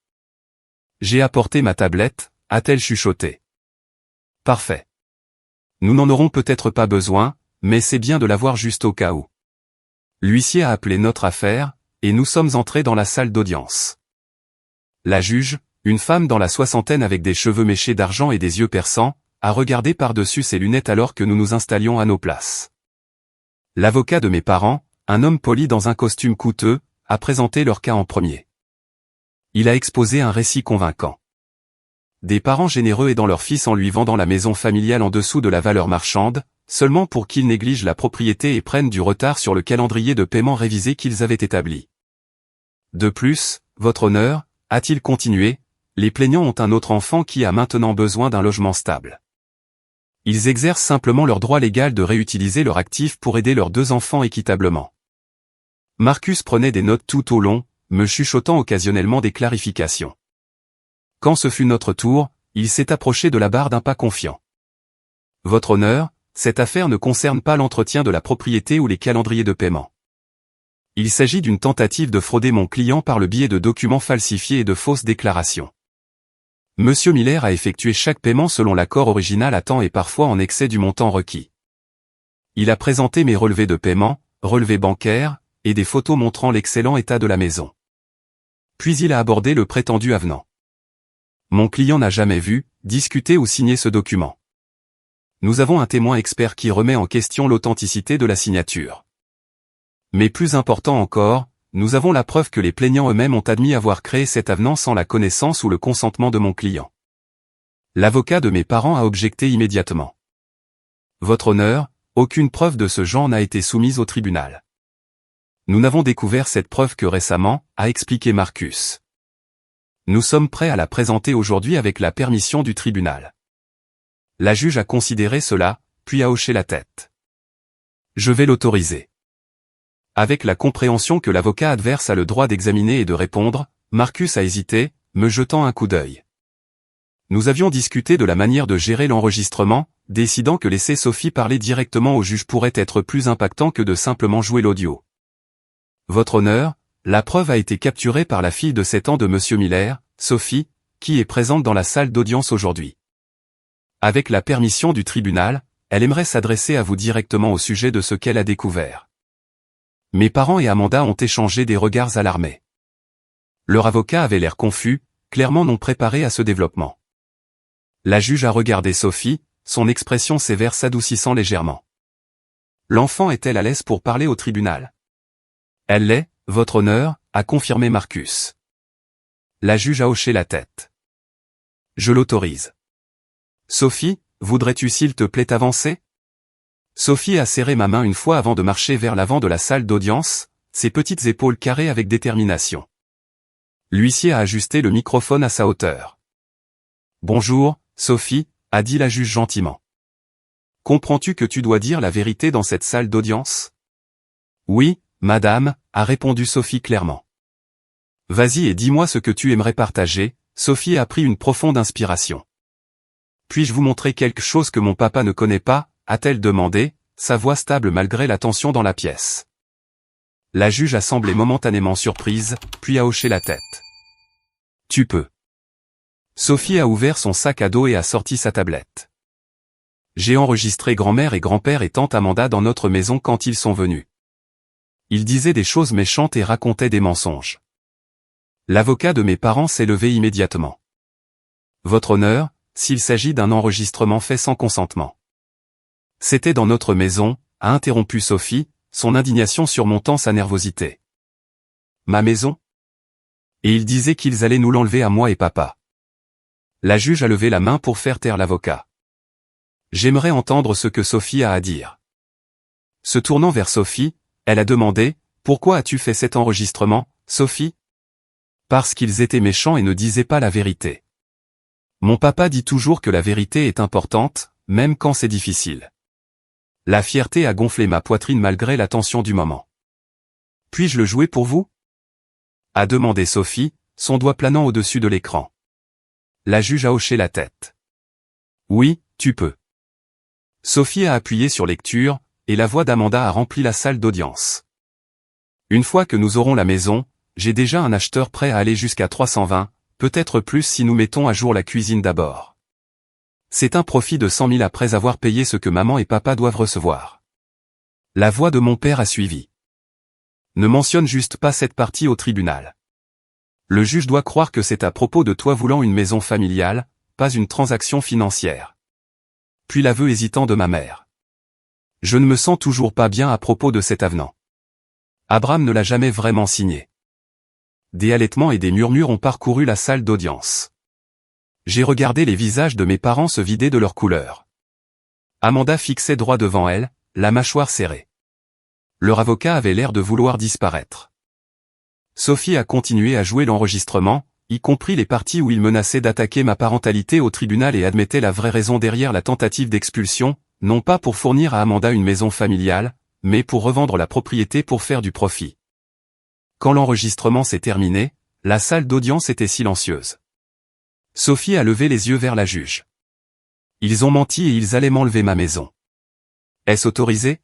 « J'ai apporté ma tablette » a-t-elle chuchoté. « Parfait. Nous n'en aurons peut-être pas besoin, mais c'est bien de l'avoir juste au cas où. » L'huissier a appelé notre affaire, et nous sommes entrés dans la salle d'audience. La juge, une femme dans la soixantaine avec des cheveux méchés d'argent et des yeux perçants, a regardé par-dessus ses lunettes alors que nous nous installions à nos places. L'avocat de mes parents, un homme poli dans un costume coûteux, a présenté leur cas en premier. Il a exposé un récit convaincant. Des parents généreux aidant leur fils en lui vendant la maison familiale en dessous de la valeur marchande, seulement pour qu'ils négligent la propriété et prennent du retard sur le calendrier de paiement révisé qu'ils avaient établi. De plus, votre honneur, a-t-il continué, les plaignants ont un autre enfant qui a maintenant besoin d'un logement stable. Ils exercent simplement leur droit légal de réutiliser leur actif pour aider leurs deux enfants équitablement. Marcus prenait des notes tout au long, me chuchotant occasionnellement des clarifications. Quand ce fut notre tour, il s'est approché de la barre d'un pas confiant. Votre honneur, cette affaire ne concerne pas l'entretien de la propriété ou les calendriers de paiement. Il s'agit d'une tentative de frauder mon client par le biais de documents falsifiés et de fausses déclarations. Monsieur Miller a effectué chaque paiement selon l'accord original à temps et parfois en excès du montant requis. Il a présenté mes relevés de paiement, relevés bancaires, et des photos montrant l'excellent état de la maison. Puis il a abordé le prétendu avenant. Mon client n'a jamais vu, discuté ou signé ce document. Nous avons un témoin expert qui remet en question l'authenticité de la signature. Mais plus important encore, nous avons la preuve que les plaignants eux-mêmes ont admis avoir créé cet avenant sans la connaissance ou le consentement de mon client. L'avocat de mes parents a objecté immédiatement. Votre honneur, aucune preuve de ce genre n'a été soumise au tribunal. Nous n'avons découvert cette preuve que récemment, a expliqué Marcus. Nous sommes prêts à la présenter aujourd'hui avec la permission du tribunal. La juge a considéré cela, puis a hoché la tête. Je vais l'autoriser. Avec la compréhension que l'avocat adverse a le droit d'examiner et de répondre, Marcus a hésité, me jetant un coup d'œil. Nous avions discuté de la manière de gérer l'enregistrement, décidant que laisser Sophie parler directement au juge pourrait être plus impactant que de simplement jouer l'audio. Votre honneur, la preuve a été capturée par la fille de 7 ans de Monsieur Miller, Sophie, qui est présente dans la salle d'audience aujourd'hui. Avec la permission du tribunal, elle aimerait s'adresser à vous directement au sujet de ce qu'elle a découvert. Mes parents et Amanda ont échangé des regards alarmés. Leur avocat avait l'air confus, clairement non préparé à ce développement. La juge a regardé Sophie, son expression sévère s'adoucissant légèrement. L'enfant est-elle à l'aise pour parler au tribunal? Elle l'est, votre honneur, a confirmé Marcus. La juge a hoché la tête. Je l'autorise. Sophie, voudrais-tu s'il te plaît avancer? Sophie a serré ma main une fois avant de marcher vers l'avant de la salle d'audience, ses petites épaules carrées avec détermination. L'huissier a ajusté le microphone à sa hauteur. Bonjour, Sophie, a dit la juge gentiment. Comprends-tu que tu dois dire la vérité dans cette salle d'audience? Oui, madame, a répondu Sophie clairement. Vas-y et dis-moi ce que tu aimerais partager. Sophie a pris une profonde inspiration. Puis-je vous montrer quelque chose que mon papa ne connaît pas, a-t-elle demandé, sa voix stable malgré la tension dans la pièce. La juge a semblé momentanément surprise, puis a hoché la tête. Tu peux. Sophie a ouvert son sac à dos et a sorti sa tablette. J'ai enregistré grand-mère et grand-père et tante Amanda dans notre maison quand ils sont venus. Ils disaient des choses méchantes et racontaient des mensonges. L'avocat de mes parents s'est levé immédiatement. Votre honneur, s'il s'agit d'un enregistrement fait sans consentement. C'était dans notre maison, a interrompu Sophie, son indignation surmontant sa nervosité. Ma maison? Et ils disaient qu'ils allaient nous l'enlever à moi et papa. La juge a levé la main pour faire taire l'avocat. J'aimerais entendre ce que Sophie a à dire. Se tournant vers Sophie, elle a demandé, pourquoi as-tu fait cet enregistrement, Sophie? Parce qu'ils étaient méchants et ne disaient pas la vérité. Mon papa dit toujours que la vérité est importante, même quand c'est difficile. La fierté a gonflé ma poitrine malgré la tension du moment. Puis-je le jouer pour vous? A demandé Sophie, son doigt planant au-dessus de l'écran. La juge a hoché la tête. Oui, tu peux. Sophie a appuyé sur lecture, et la voix d'Amanda a rempli la salle d'audience. Une fois que nous aurons la maison, j'ai déjà un acheteur prêt à aller jusqu'à 320, peut-être plus si nous mettons à jour la cuisine d'abord. C'est un profit de 100 000 après avoir payé ce que maman et papa doivent recevoir. La voix de mon père a suivi. Ne mentionne juste pas cette partie au tribunal. Le juge doit croire que c'est à propos de toi voulant une maison familiale, pas une transaction financière. Puis l'aveu hésitant de ma mère. Je ne me sens toujours pas bien à propos de cet avenant. Abraham ne l'a jamais vraiment signé. Des halètements et des murmures ont parcouru la salle d'audience. J'ai regardé les visages de mes parents se vider de leur couleur. Amanda fixait droit devant elle, la mâchoire serrée. Leur avocat avait l'air de vouloir disparaître. Sophie a continué à jouer l'enregistrement, y compris les parties où il menaçait d'attaquer ma parentalité au tribunal et admettait la vraie raison derrière la tentative d'expulsion, non pas pour fournir à Amanda une maison familiale, mais pour revendre la propriété pour faire du profit. Quand l'enregistrement s'est terminé, la salle d'audience était silencieuse. Sophie a levé les yeux vers la juge. Ils ont menti et ils allaient m'enlever ma maison. Est-ce autorisé?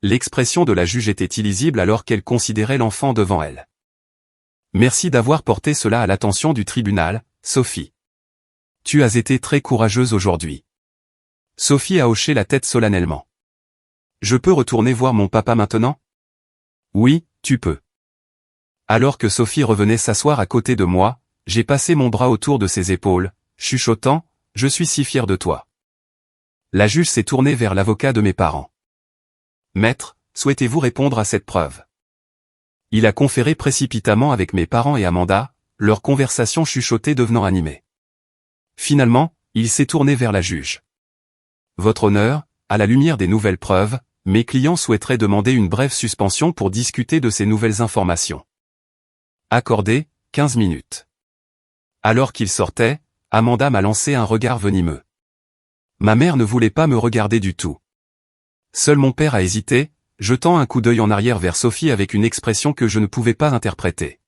L'expression de la juge était illisible alors qu'elle considérait l'enfant devant elle. Merci d'avoir porté cela à l'attention du tribunal, Sophie. Tu as été très courageuse aujourd'hui. Sophie a hoché la tête solennellement. Je peux retourner voir mon papa maintenant? Oui, tu peux. Alors que Sophie revenait s'asseoir à côté de moi, j'ai passé mon bras autour de ses épaules, chuchotant, « Je suis si fier de toi. » La juge s'est tournée vers l'avocat de mes parents. « Maître, souhaitez-vous répondre à cette preuve ?» Il a conféré précipitamment avec mes parents et Amanda, leur conversation chuchotée devenant animée. Finalement, il s'est tourné vers la juge. « Votre honneur, à la lumière des nouvelles preuves, mes clients souhaiteraient demander une brève suspension pour discuter de ces nouvelles informations. Accordé, 15 minutes. » Alors qu'il sortait, Amanda m'a lancé un regard venimeux. Ma mère ne voulait pas me regarder du tout. Seul mon père a hésité, jetant un coup d'œil en arrière vers Sophie avec une expression que je ne pouvais pas interpréter.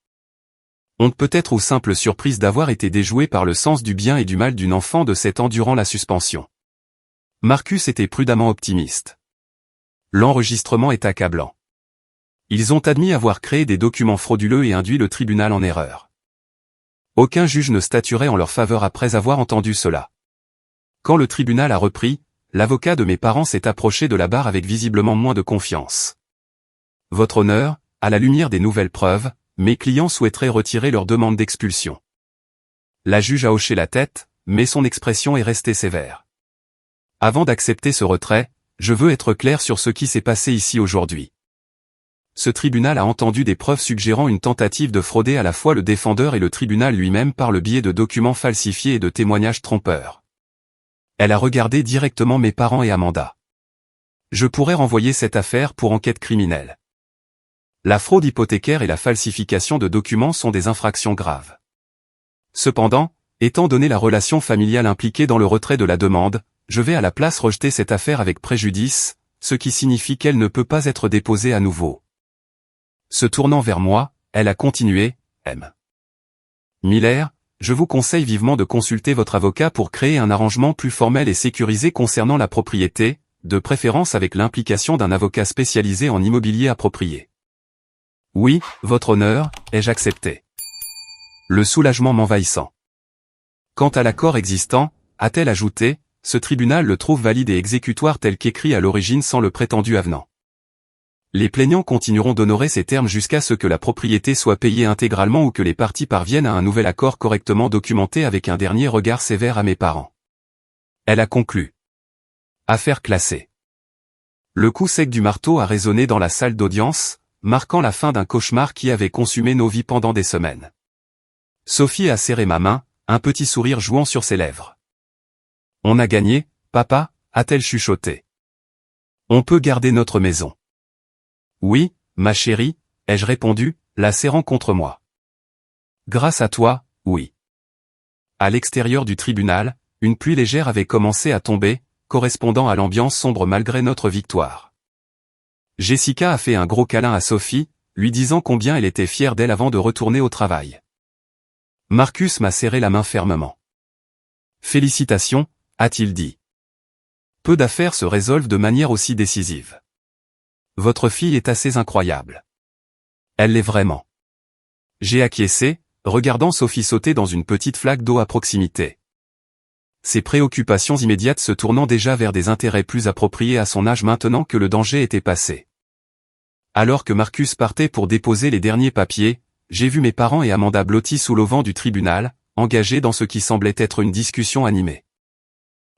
Honte peut-être ou simple surprise d'avoir été déjoué par le sens du bien et du mal d'une enfant de 7 ans durant la suspension. Marcus était prudemment optimiste. L'enregistrement est accablant. Ils ont admis avoir créé des documents frauduleux et induit le tribunal en erreur. Aucun juge ne statuerait en leur faveur après avoir entendu cela. Quand le tribunal a repris, l'avocat de mes parents s'est approché de la barre avec visiblement moins de confiance. Votre honneur, à la lumière des nouvelles preuves, mes clients souhaiteraient retirer leur demande d'expulsion. La juge a hoché la tête, mais son expression est restée sévère. Avant d'accepter ce retrait, je veux être clair sur ce qui s'est passé ici aujourd'hui. Ce tribunal a entendu des preuves suggérant une tentative de frauder à la fois le défendeur et le tribunal lui-même par le biais de documents falsifiés et de témoignages trompeurs. Elle a regardé directement mes parents et Amanda. Je pourrais renvoyer cette affaire pour enquête criminelle. La fraude hypothécaire et la falsification de documents sont des infractions graves. Cependant, étant donné la relation familiale impliquée dans le retrait de la demande, je vais à la place rejeter cette affaire avec préjudice, ce qui signifie qu'elle ne peut pas être déposée à nouveau. Se tournant vers moi, elle a continué, M. Miller, je vous conseille vivement de consulter votre avocat pour créer un arrangement plus formel et sécurisé concernant la propriété, de préférence avec l'implication d'un avocat spécialisé en immobilier approprié. Oui, votre honneur, ai-je accepté. Le soulagement m'envahissant. Quant à l'accord existant, a-t-elle ajouté, ce tribunal le trouve valide et exécutoire tel qu'écrit à l'origine sans le prétendu avenant. Les plaignants continueront d'honorer ces termes jusqu'à ce que la propriété soit payée intégralement ou que les parties parviennent à un nouvel accord correctement documenté avec un dernier regard sévère à mes parents. Elle a conclu. Affaire classée. Le coup sec du marteau a résonné dans la salle d'audience, marquant la fin d'un cauchemar qui avait consumé nos vies pendant des semaines. Sophie a serré ma main, un petit sourire jouant sur ses lèvres. On a gagné, papa, a-t-elle chuchoté. On peut garder notre maison. Oui, ma chérie, ai-je répondu, la serrant contre moi. Grâce à toi, oui. À l'extérieur du tribunal, une pluie légère avait commencé à tomber, correspondant à l'ambiance sombre malgré notre victoire. Jessica a fait un gros câlin à Sophie, lui disant combien elle était fière d'elle avant de retourner au travail. Marcus m'a serré la main fermement. Félicitations, a-t-il dit. Peu d'affaires se résolvent de manière aussi décisive. Votre fille est assez incroyable. Elle l'est vraiment. J'ai acquiescé, regardant Sophie sauter dans une petite flaque d'eau à proximité. Ses préoccupations immédiates se tournant déjà vers des intérêts plus appropriés à son âge maintenant que le danger était passé. Alors que Marcus partait pour déposer les derniers papiers, j'ai vu mes parents et Amanda blottis sous l'auvent du tribunal, engagés dans ce qui semblait être une discussion animée.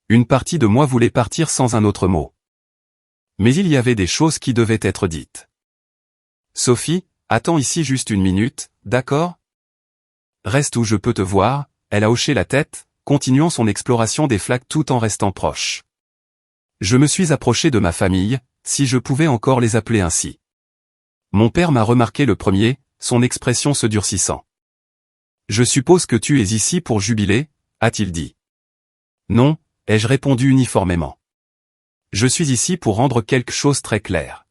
Une partie de moi voulait partir sans un autre mot. Mais il y avait des choses qui devaient être dites. Sophie, attends ici juste une minute, d'accord? Reste où je peux te voir, elle a hoché la tête, continuant son exploration des flaques tout en restant proche. Je me suis approché de ma famille, si je pouvais encore les appeler ainsi. Mon père m'a remarqué le premier, son expression se durcissant. Je suppose que tu es ici pour jubiler, a-t-il dit. Non, ai-je répondu uniformément. Je suis ici pour rendre quelque chose très clair.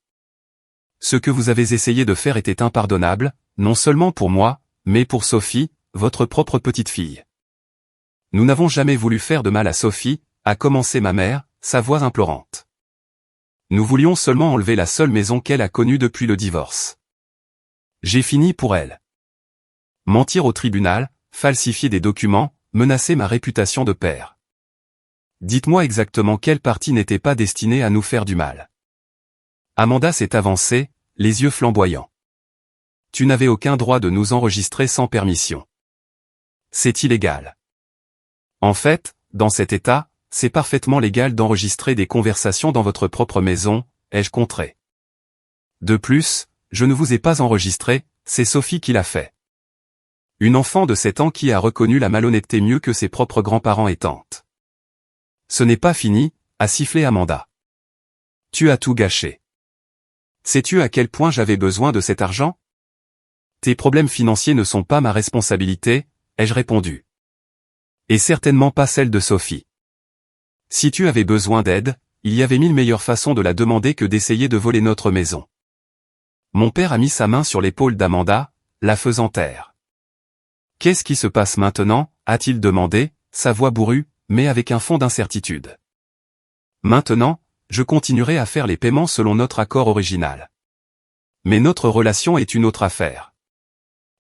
Ce que vous avez essayé de faire était impardonnable, non seulement pour moi, mais pour Sophie, votre propre petite fille. Nous n'avons jamais voulu faire de mal à Sophie, a commencé ma mère, sa voix implorante. Nous voulions seulement enlever la seule maison qu'elle a connue depuis le divorce. J'ai fini pour elle. Mentir au tribunal, falsifier des documents, menacer ma réputation de père. Dites-moi exactement quelle partie n'était pas destinée à nous faire du mal. Amanda s'est avancée, les yeux flamboyants. Tu n'avais aucun droit de nous enregistrer sans permission. C'est illégal. En fait, dans cet état, c'est parfaitement légal d'enregistrer des conversations dans votre propre maison, ai-je contré. De plus, je ne vous ai pas enregistré, c'est Sophie qui l'a fait. Une enfant de 7 ans qui a reconnu la malhonnêteté mieux que ses propres grands-parents et tantes. Ce n'est pas fini, a sifflé Amanda. Tu as tout gâché. Sais-tu à quel point j'avais besoin de cet argent? Tes problèmes financiers ne sont pas ma responsabilité, ai-je répondu. Et certainement pas celle de Sophie. Si tu avais besoin d'aide, il y avait 1000 meilleures façons de la demander que d'essayer de voler notre maison. Mon père a mis sa main sur l'épaule d'Amanda, la faisant taire. Qu'est-ce qui se passe maintenant, a-t-il demandé, sa voix bourrue, mais avec un fond d'incertitude. Maintenant, je continuerai à faire les paiements selon notre accord original. Mais notre relation est une autre affaire.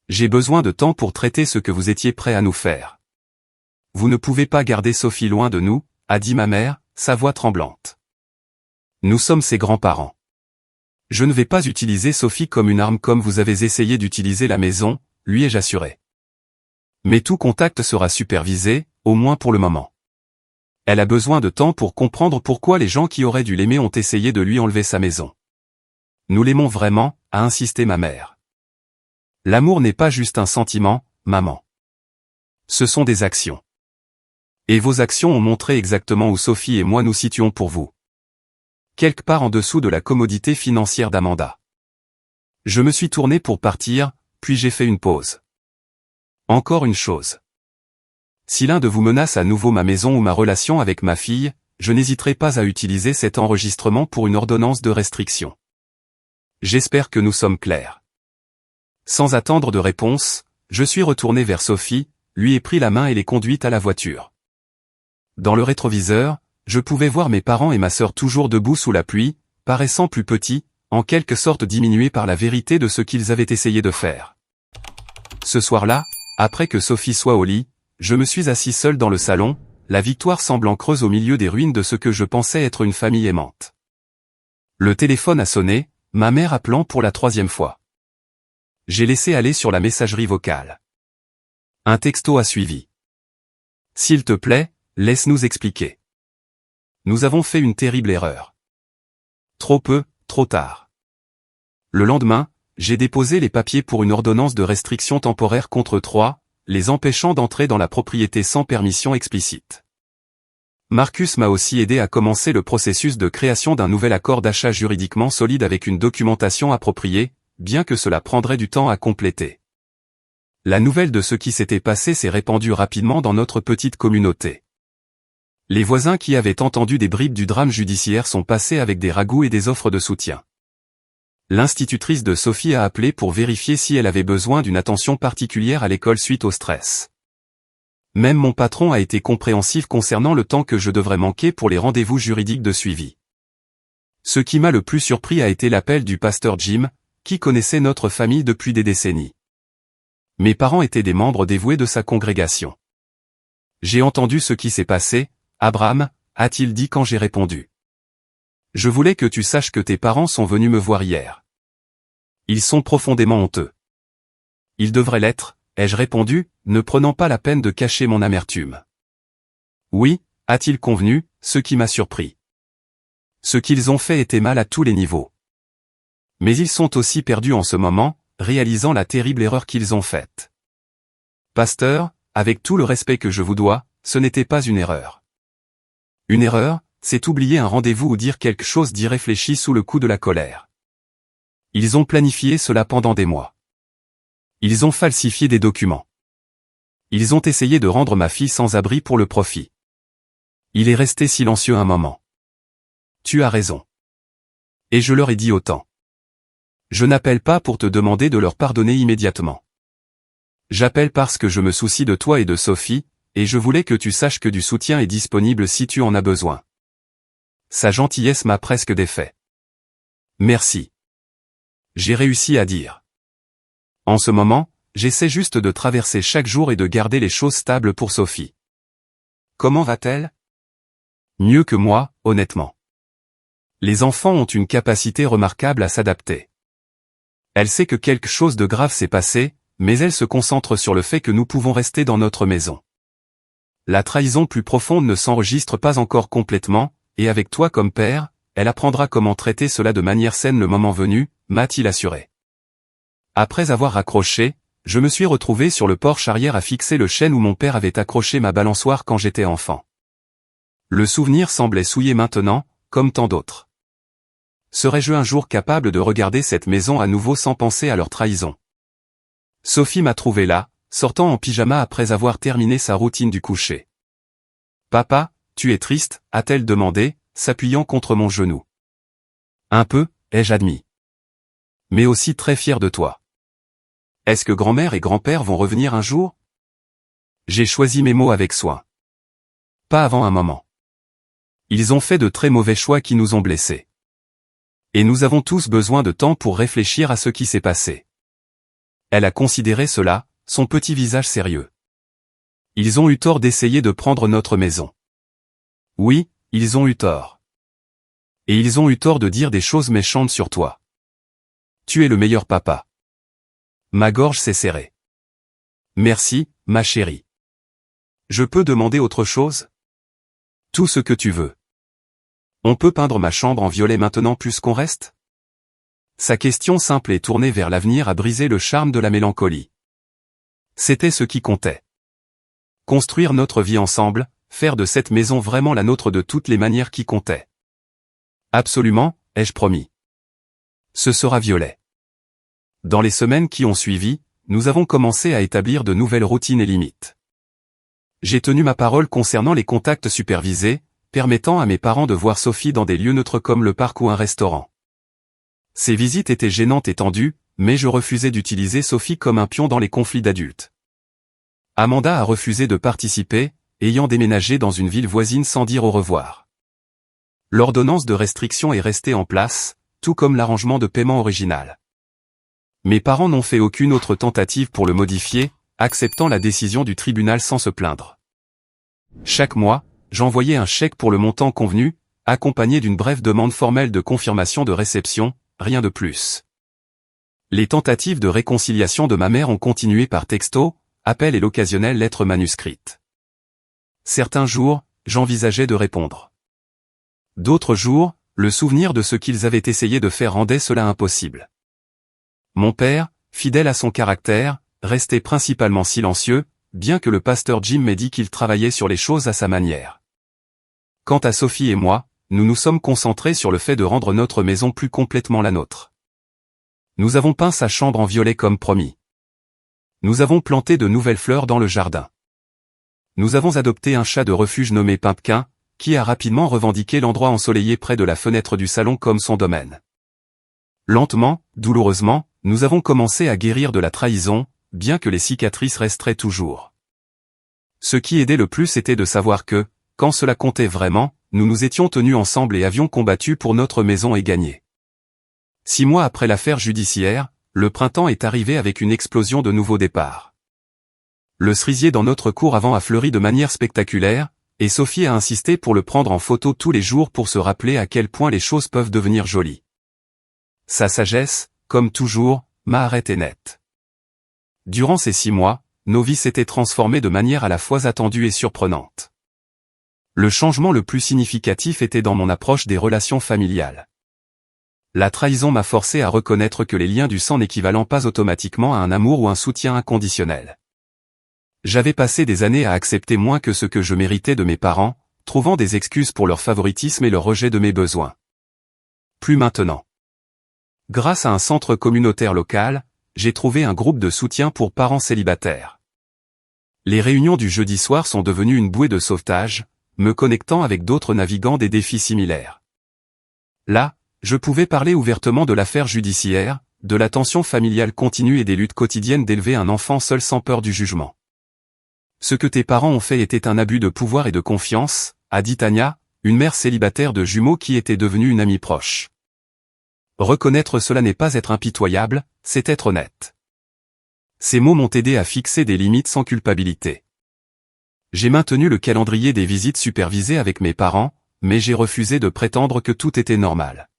J'ai besoin de temps pour traiter ce que vous étiez prêt à nous faire. Vous ne pouvez pas garder Sophie loin de nous, a dit ma mère, sa voix tremblante. Nous sommes ses grands-parents. Je ne vais pas utiliser Sophie comme une arme comme vous avez essayé d'utiliser la maison, lui ai-je assuré. Mais tout contact sera supervisé, au moins pour le moment. Elle a besoin de temps pour comprendre pourquoi les gens qui auraient dû l'aimer ont essayé de lui enlever sa maison. Nous l'aimons vraiment, a insisté ma mère. L'amour n'est pas juste un sentiment, maman. Ce sont des actions. Et vos actions ont montré exactement où Sophie et moi nous situons pour vous. Quelque part en dessous de la commodité financière d'Amanda. Je me suis tourné pour partir, puis j'ai fait une pause. Encore une chose. Si l'un de vous menace à nouveau ma maison ou ma relation avec ma fille, je n'hésiterai pas à utiliser cet enregistrement pour une ordonnance de restriction. J'espère que nous sommes clairs. Sans attendre de réponse, je suis retourné vers Sophie, lui ai pris la main et l'ai conduite à la voiture. Dans le rétroviseur, je pouvais voir mes parents et ma sœur toujours debout sous la pluie, paraissant plus petits, en quelque sorte diminués par la vérité de ce qu'ils avaient essayé de faire. Ce soir-là, après que Sophie soit au lit, je me suis assis seul dans le salon, la victoire semblant creuse au milieu des ruines de ce que je pensais être une famille aimante. Le téléphone a sonné, ma mère appelant pour la 3e fois. J'ai laissé aller sur la messagerie vocale. Un texto a suivi. S'il te plaît, laisse-nous expliquer. Nous avons fait une terrible erreur. Trop peu, trop tard. Le lendemain, j'ai déposé les papiers pour une ordonnance de restriction temporaire contre 3, les empêchant d'entrer dans la propriété sans permission explicite. Marcus m'a aussi aidé à commencer le processus de création d'un nouvel accord d'achat juridiquement solide avec une documentation appropriée, bien que cela prendrait du temps à compléter. La nouvelle de ce qui s'était passé s'est répandue rapidement dans notre petite communauté. Les voisins qui avaient entendu des bribes du drame judiciaire sont passés avec des ragoûts et des offres de soutien. L'institutrice de Sophie a appelé pour vérifier si elle avait besoin d'une attention particulière à l'école suite au stress. Même mon patron a été compréhensif concernant le temps que je devrais manquer pour les rendez-vous juridiques de suivi. Ce qui m'a le plus surpris a été l'appel du pasteur Jim, qui connaissait notre famille depuis des décennies. Mes parents étaient des membres dévoués de sa congrégation. J'ai entendu ce qui s'est passé, Abraham, a-t-il dit quand j'ai répondu. Je voulais que tu saches que tes parents sont venus me voir hier. Ils sont profondément honteux. Ils devraient l'être, ai-je répondu, ne prenant pas la peine de cacher mon amertume. Oui, a-t-il convenu, ce qui m'a surpris. Ce qu'ils ont fait était mal à tous les niveaux. Mais ils sont aussi perdus en ce moment, réalisant la terrible erreur qu'ils ont faite. Pasteur, avec tout le respect que je vous dois, ce n'était pas une erreur. Une erreur, c'est oublier un rendez-vous ou dire quelque chose d'irréfléchi sous le coup de la colère. Ils ont planifié cela pendant des mois. Ils ont falsifié des documents. Ils ont essayé de rendre ma fille sans abri pour le profit. Il est resté silencieux un moment. Tu as raison. Et je leur ai dit autant. Je n'appelle pas pour te demander de leur pardonner immédiatement. J'appelle parce que je me soucie de toi et de Sophie, et je voulais que tu saches que du soutien est disponible si tu en as besoin. Sa gentillesse m'a presque défait. Merci. J'ai réussi à dire. En ce moment, j'essaie juste de traverser chaque jour et de garder les choses stables pour Sophie. Comment va-t-elle? Mieux que moi, honnêtement. Les enfants ont une capacité remarquable à s'adapter. Elle sait que quelque chose de grave s'est passé, mais elle se concentre sur le fait que nous pouvons rester dans notre maison. La trahison plus profonde ne s'enregistre pas encore complètement, et avec toi comme père, elle apprendra comment traiter cela de manière saine le moment venu, m'a-t-il assuré. Après avoir raccroché, je me suis retrouvé sur le porche arrière à fixer le chêne où mon père avait accroché ma balançoire quand j'étais enfant. Le souvenir semblait souillé maintenant, comme tant d'autres. Serais-je un jour capable de regarder cette maison à nouveau sans penser à leur trahison? Sophie m'a trouvé là, sortant en pyjama après avoir terminé sa routine du coucher. Papa, tu es triste, a-t-elle demandé, s'appuyant contre mon genou. Un peu, ai-je admis. Mais aussi très fier de toi. Est-ce que grand-mère et grand-père vont revenir un jour? J'ai choisi mes mots avec soin. Pas avant un moment. Ils ont fait de très mauvais choix qui nous ont blessés. Et nous avons tous besoin de temps pour réfléchir à ce qui s'est passé. Elle a considéré cela, son petit visage sérieux. Ils ont eu tort d'essayer de prendre notre maison. Oui, ils ont eu tort. Et ils ont eu tort de dire des choses méchantes sur toi. Tu es le meilleur papa. Ma gorge s'est serrée. Merci, ma chérie. Je peux demander autre chose? Tout ce que tu veux. On peut peindre ma chambre en violet maintenant puisqu'on reste? Sa question simple et tournée vers l'avenir a brisé le charme de la mélancolie. C'était ce qui comptait. Construire notre vie ensemble, faire de cette maison vraiment la nôtre de toutes les manières qui comptaient. Absolument, ai-je promis. Ce sera violet. Dans les semaines qui ont suivi, nous avons commencé à établir de nouvelles routines et limites. J'ai tenu ma parole concernant les contacts supervisés, permettant à mes parents de voir Sophie dans des lieux neutres comme le parc ou un restaurant. Ces visites étaient gênantes et tendues, mais je refusais d'utiliser Sophie comme un pion dans les conflits d'adultes. Amanda a refusé de participer, ayant déménagé dans une ville voisine sans dire au revoir. L'ordonnance de restriction est restée en place, tout comme l'arrangement de paiement original. Mes parents n'ont fait aucune autre tentative pour le modifier, acceptant la décision du tribunal sans se plaindre. Chaque mois, j'envoyais un chèque pour le montant convenu, accompagné d'une brève demande formelle de confirmation de réception, rien de plus. Les tentatives de réconciliation de ma mère ont continué par texto, appel et l'occasionnelle lettre manuscrite. Certains jours, j'envisageais de répondre. D'autres jours, le souvenir de ce qu'ils avaient essayé de faire rendait cela impossible. Mon père, fidèle à son caractère, restait principalement silencieux, bien que le pasteur Jim m'ait dit qu'il travaillait sur les choses à sa manière. Quant à Sophie et moi, nous nous sommes concentrés sur le fait de rendre notre maison plus complètement la nôtre. Nous avons peint sa chambre en violet comme promis. Nous avons planté de nouvelles fleurs dans le jardin. Nous avons adopté un chat de refuge nommé Pimpkin, qui a rapidement revendiqué l'endroit ensoleillé près de la fenêtre du salon comme son domaine. Lentement, douloureusement, nous avons commencé à guérir de la trahison, bien que les cicatrices resteraient toujours. Ce qui aidait le plus était de savoir que, quand cela comptait vraiment, nous nous étions tenus ensemble et avions combattu pour notre maison et gagné. 6 mois après l'affaire judiciaire, le printemps est arrivé avec une explosion de nouveaux départs. Le cerisier dans notre cour avant a fleuri de manière spectaculaire, et Sophie a insisté pour le prendre en photo tous les jours pour se rappeler à quel point les choses peuvent devenir jolies. Sa sagesse, comme toujours, m'a arrêté net. Durant ces 6 mois, nos vies s'étaient transformées de manière à la fois attendue et surprenante. Le changement le plus significatif était dans mon approche des relations familiales. La trahison m'a forcé à reconnaître que les liens du sang n'équivalent pas automatiquement à un amour ou un soutien inconditionnel. J'avais passé des années à accepter moins que ce que je méritais de mes parents, trouvant des excuses pour leur favoritisme et leur rejet de mes besoins. Plus maintenant. Grâce à un centre communautaire local, j'ai trouvé un groupe de soutien pour parents célibataires. Les réunions du jeudi soir sont devenues une bouée de sauvetage, me connectant avec d'autres navigants des défis similaires. Là, je pouvais parler ouvertement de l'affaire judiciaire, de la tension familiale continue et des luttes quotidiennes d'élever un enfant seul sans peur du jugement. Ce que tes parents ont fait était un abus de pouvoir et de confiance, a dit Tania, une mère célibataire de jumeaux qui était devenue une amie proche. Reconnaître cela n'est pas être impitoyable, c'est être honnête. Ces mots m'ont aidé à fixer des limites sans culpabilité. J'ai maintenu le calendrier des visites supervisées avec mes parents, mais j'ai refusé de prétendre que tout était normal.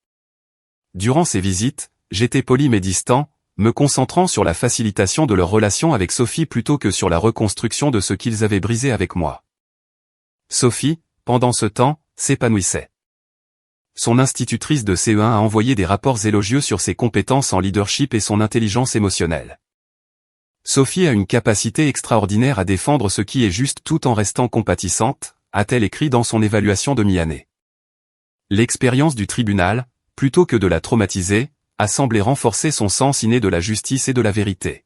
Durant ces visites, j'étais poli mais distant, me concentrant sur la facilitation de leur relation avec Sophie plutôt que sur la reconstruction de ce qu'ils avaient brisé avec moi. Sophie, pendant ce temps, s'épanouissait. Son institutrice de CE1 a envoyé des rapports élogieux sur ses compétences en leadership et son intelligence émotionnelle. Sophie a une capacité extraordinaire à défendre ce qui est juste tout en restant compatissante, a-t-elle écrit dans son évaluation de mi-année. L'expérience du tribunal, plutôt que de la traumatiser, a semblé renforcer son sens inné de la justice et de la vérité.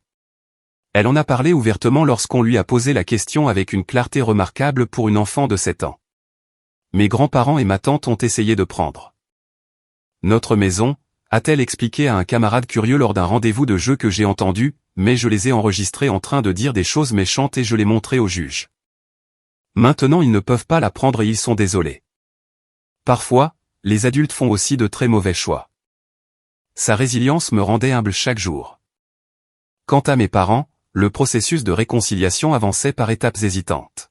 Elle en a parlé ouvertement lorsqu'on lui a posé la question avec une clarté remarquable pour une enfant de 7 ans. Mes grands-parents et ma tante ont essayé de prendre notre maison, a-t-elle expliqué à un camarade curieux lors d'un rendez-vous de jeu que j'ai entendu, mais je les ai enregistrés en train de dire des choses méchantes et je les montrais au juge. Maintenant ils ne peuvent pas la prendre et ils sont désolés. Parfois, les adultes font aussi de très mauvais choix. Sa résilience me rendait humble chaque jour. Quant à mes parents, le processus de réconciliation avançait par étapes hésitantes.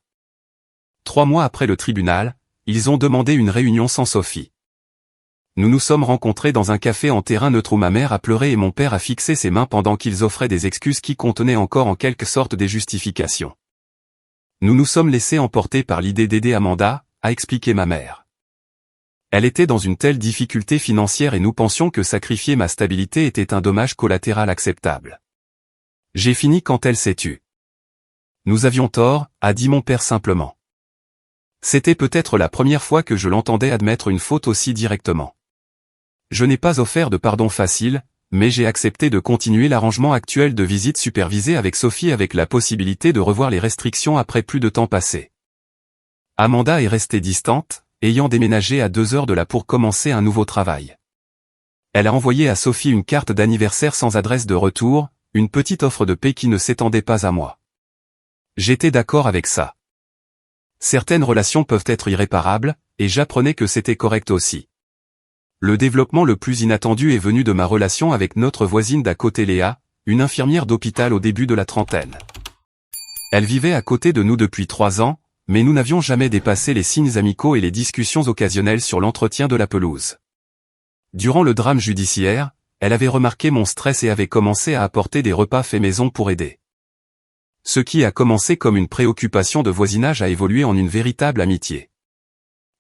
3 mois après le tribunal, ils ont demandé une réunion sans Sophie. Nous nous sommes rencontrés dans un café en terrain neutre où ma mère a pleuré et mon père a fixé ses mains pendant qu'ils offraient des excuses qui contenaient encore en quelque sorte des justifications. Nous nous sommes laissés emporter par l'idée d'aider Amanda, a expliqué ma mère. Elle était dans une telle difficulté financière et nous pensions que sacrifier ma stabilité était un dommage collatéral acceptable. J'ai fini quand elle s'est tue. Nous avions tort, a dit mon père simplement. C'était peut-être la première fois que je l'entendais admettre une faute aussi directement. Je n'ai pas offert de pardon facile, mais j'ai accepté de continuer l'arrangement actuel de visite supervisée avec Sophie avec la possibilité de revoir les restrictions après plus de temps passé. Amanda est restée distante, ayant déménagé à 2 heures de là pour commencer un nouveau travail. Elle a envoyé à Sophie une carte d'anniversaire sans adresse de retour, une petite offre de paix qui ne s'étendait pas à moi. J'étais d'accord avec ça. Certaines relations peuvent être irréparables, et j'apprenais que c'était correct aussi. Le développement le plus inattendu est venu de ma relation avec notre voisine d'à côté Léa, une infirmière d'hôpital au début de la trentaine. Elle vivait à côté de nous depuis 3 ans, mais nous n'avions jamais dépassé les signes amicaux et les discussions occasionnelles sur l'entretien de la pelouse. Durant le drame judiciaire, elle avait remarqué mon stress et avait commencé à apporter des repas faits maison pour aider. Ce qui a commencé comme une préoccupation de voisinage a évolué en une véritable amitié.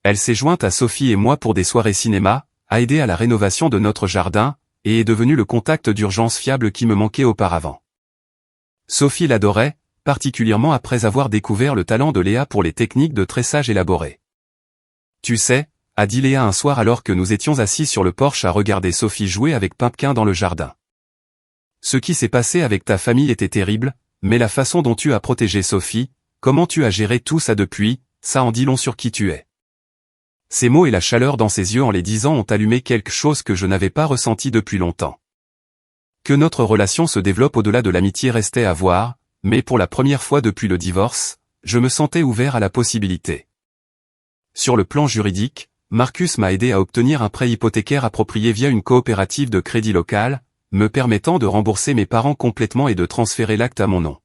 Elle s'est jointe à Sophie et moi pour des soirées cinéma, a aidé à la rénovation de notre jardin, et est devenue le contact d'urgence fiable qui me manquait auparavant. Sophie l'adorait, particulièrement après avoir découvert le talent de Léa pour les techniques de tressage élaborées. Tu sais, a dit Léa un soir alors que nous étions assis sur le porche à regarder Sophie jouer avec Pumpkin dans le jardin. Ce qui s'est passé avec ta famille était terrible, mais la façon dont tu as protégé Sophie, comment tu as géré tout ça depuis, ça en dit long sur qui tu es. Ces mots et la chaleur dans ses yeux en les disant ont allumé quelque chose que je n'avais pas ressenti depuis longtemps. Que notre relation se développe au-delà de l'amitié restait à voir, mais pour la première fois depuis le divorce, je me sentais ouvert à la possibilité. Sur le plan juridique, Marcus m'a aidé à obtenir un prêt hypothécaire approprié via une coopérative de crédit locale, me permettant de rembourser mes parents complètement et de transférer l'acte à mon nom.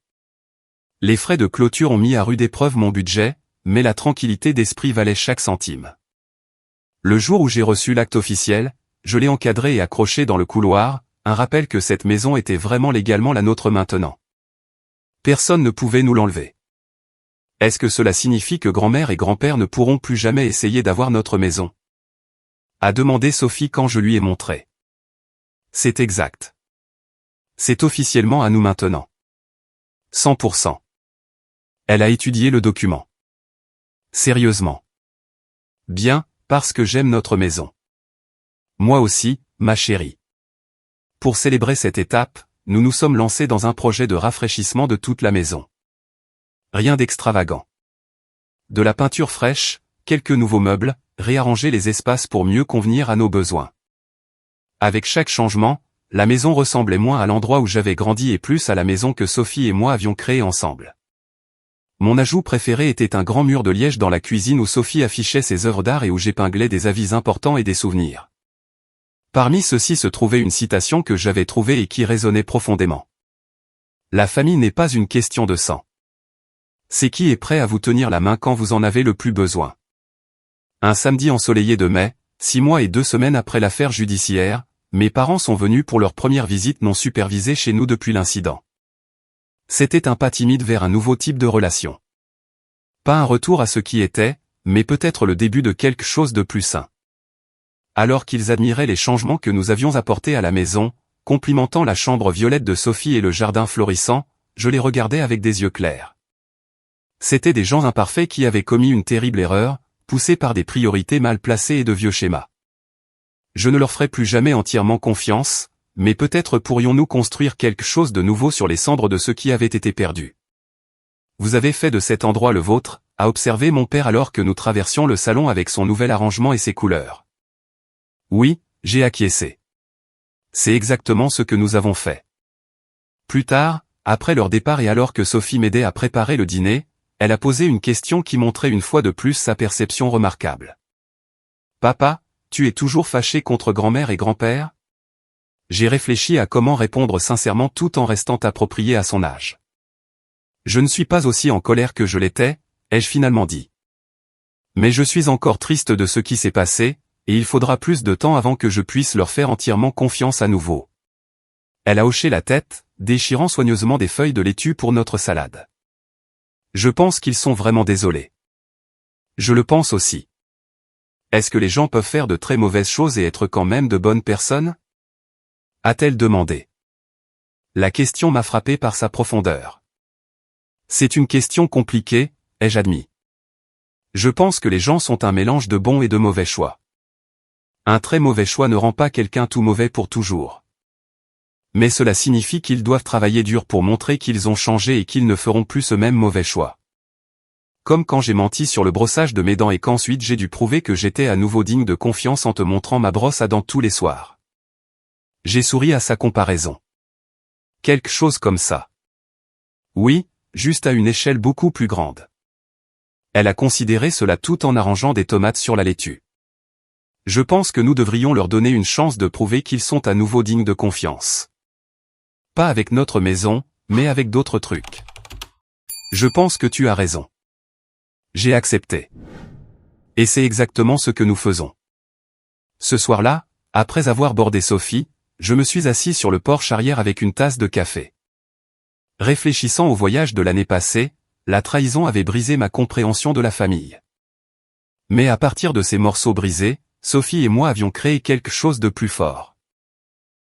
Les frais de clôture ont mis à rude épreuve mon budget, mais la tranquillité d'esprit valait chaque centime. Le jour où j'ai reçu l'acte officiel, je l'ai encadré et accroché dans le couloir, un rappel que cette maison était vraiment légalement la nôtre maintenant. Personne ne pouvait nous l'enlever. Est-ce que cela signifie que grand-mère et grand-père ne pourront plus jamais essayer d'avoir notre maison? A demandé Sophie quand je lui ai montré. C'est exact. C'est officiellement à nous maintenant. 100%. Elle a étudié le document. Sérieusement. Bien, parce que j'aime notre maison. Moi aussi, ma chérie. Pour célébrer cette étape, nous nous sommes lancés dans un projet de rafraîchissement de toute la maison. Rien d'extravagant. De la peinture fraîche, quelques nouveaux meubles, réarranger les espaces pour mieux convenir à nos besoins. Avec chaque changement, la maison ressemblait moins à l'endroit où j'avais grandi et plus à la maison que Sophie et moi avions créée ensemble. Mon ajout préféré était un grand mur de liège dans la cuisine où Sophie affichait ses œuvres d'art et où j'épinglais des avis importants et des souvenirs. Parmi ceux-ci se trouvait une citation que j'avais trouvée et qui résonnait profondément. La famille n'est pas une question de sang. C'est qui est prêt à vous tenir la main quand vous en avez le plus besoin. Un samedi ensoleillé de mai, 6 mois et 2 semaines après l'affaire judiciaire, mes parents sont venus pour leur première visite non supervisée chez nous depuis l'incident. C'était un pas timide vers un nouveau type de relation. Pas un retour à ce qui était, mais peut-être le début de quelque chose de plus sain. Alors qu'ils admiraient les changements que nous avions apportés à la maison, complimentant la chambre violette de Sophie et le jardin florissant, je les regardais avec des yeux clairs. C'étaient des gens imparfaits qui avaient commis une terrible erreur, poussés par des priorités mal placées et de vieux schémas. Je ne leur ferai plus jamais entièrement confiance, mais peut-être pourrions-nous construire quelque chose de nouveau sur les cendres de ce qui avait été perdu. Vous avez fait de cet endroit le vôtre, a observé mon père alors que nous traversions le salon avec son nouvel arrangement et ses couleurs. Oui, j'ai acquiescé. C'est exactement ce que nous avons fait. Plus tard, après leur départ et alors que Sophie m'aidait à préparer le dîner, elle a posé une question qui montrait une fois de plus sa perception remarquable. Papa, tu es toujours fâché contre grand-mère et grand-père? J'ai réfléchi à comment répondre sincèrement tout en restant approprié à son âge. Je ne suis pas aussi en colère que je l'étais, ai-je finalement dit. Mais je suis encore triste de ce qui s'est passé, et il faudra plus de temps avant que je puisse leur faire entièrement confiance à nouveau. Elle a hoché la tête, déchirant soigneusement des feuilles de laitue pour notre salade. Je pense qu'ils sont vraiment désolés. Je le pense aussi. Est-ce que les gens peuvent faire de très mauvaises choses et être quand même de bonnes personnes? A-t-elle demandé. La question m'a frappé par sa profondeur. C'est une question compliquée, ai-je admis. Je pense que les gens sont un mélange de bons et de mauvais choix. Un très mauvais choix ne rend pas quelqu'un tout mauvais pour toujours. Mais cela signifie qu'ils doivent travailler dur pour montrer qu'ils ont changé et qu'ils ne feront plus ce même mauvais choix. Comme quand j'ai menti sur le brossage de mes dents et qu'ensuite j'ai dû prouver que j'étais à nouveau digne de confiance en te montrant ma brosse à dents tous les soirs. J'ai souri à sa comparaison. Quelque chose comme ça. Oui, juste à une échelle beaucoup plus grande. Elle a considéré cela tout en arrangeant des tomates sur la laitue. Je pense que nous devrions leur donner une chance de prouver qu'ils sont à nouveau dignes de confiance. Pas avec notre maison, mais avec d'autres trucs. Je pense que tu as raison. J'ai accepté. Et c'est exactement ce que nous faisons. Ce soir-là, après avoir bordé Sophie, je me suis assis sur le porche arrière avec une tasse de café. Réfléchissant au voyage de l'année passée, la trahison avait brisé ma compréhension de la famille. Mais à partir de ces morceaux brisés, Sophie et moi avions créé quelque chose de plus fort.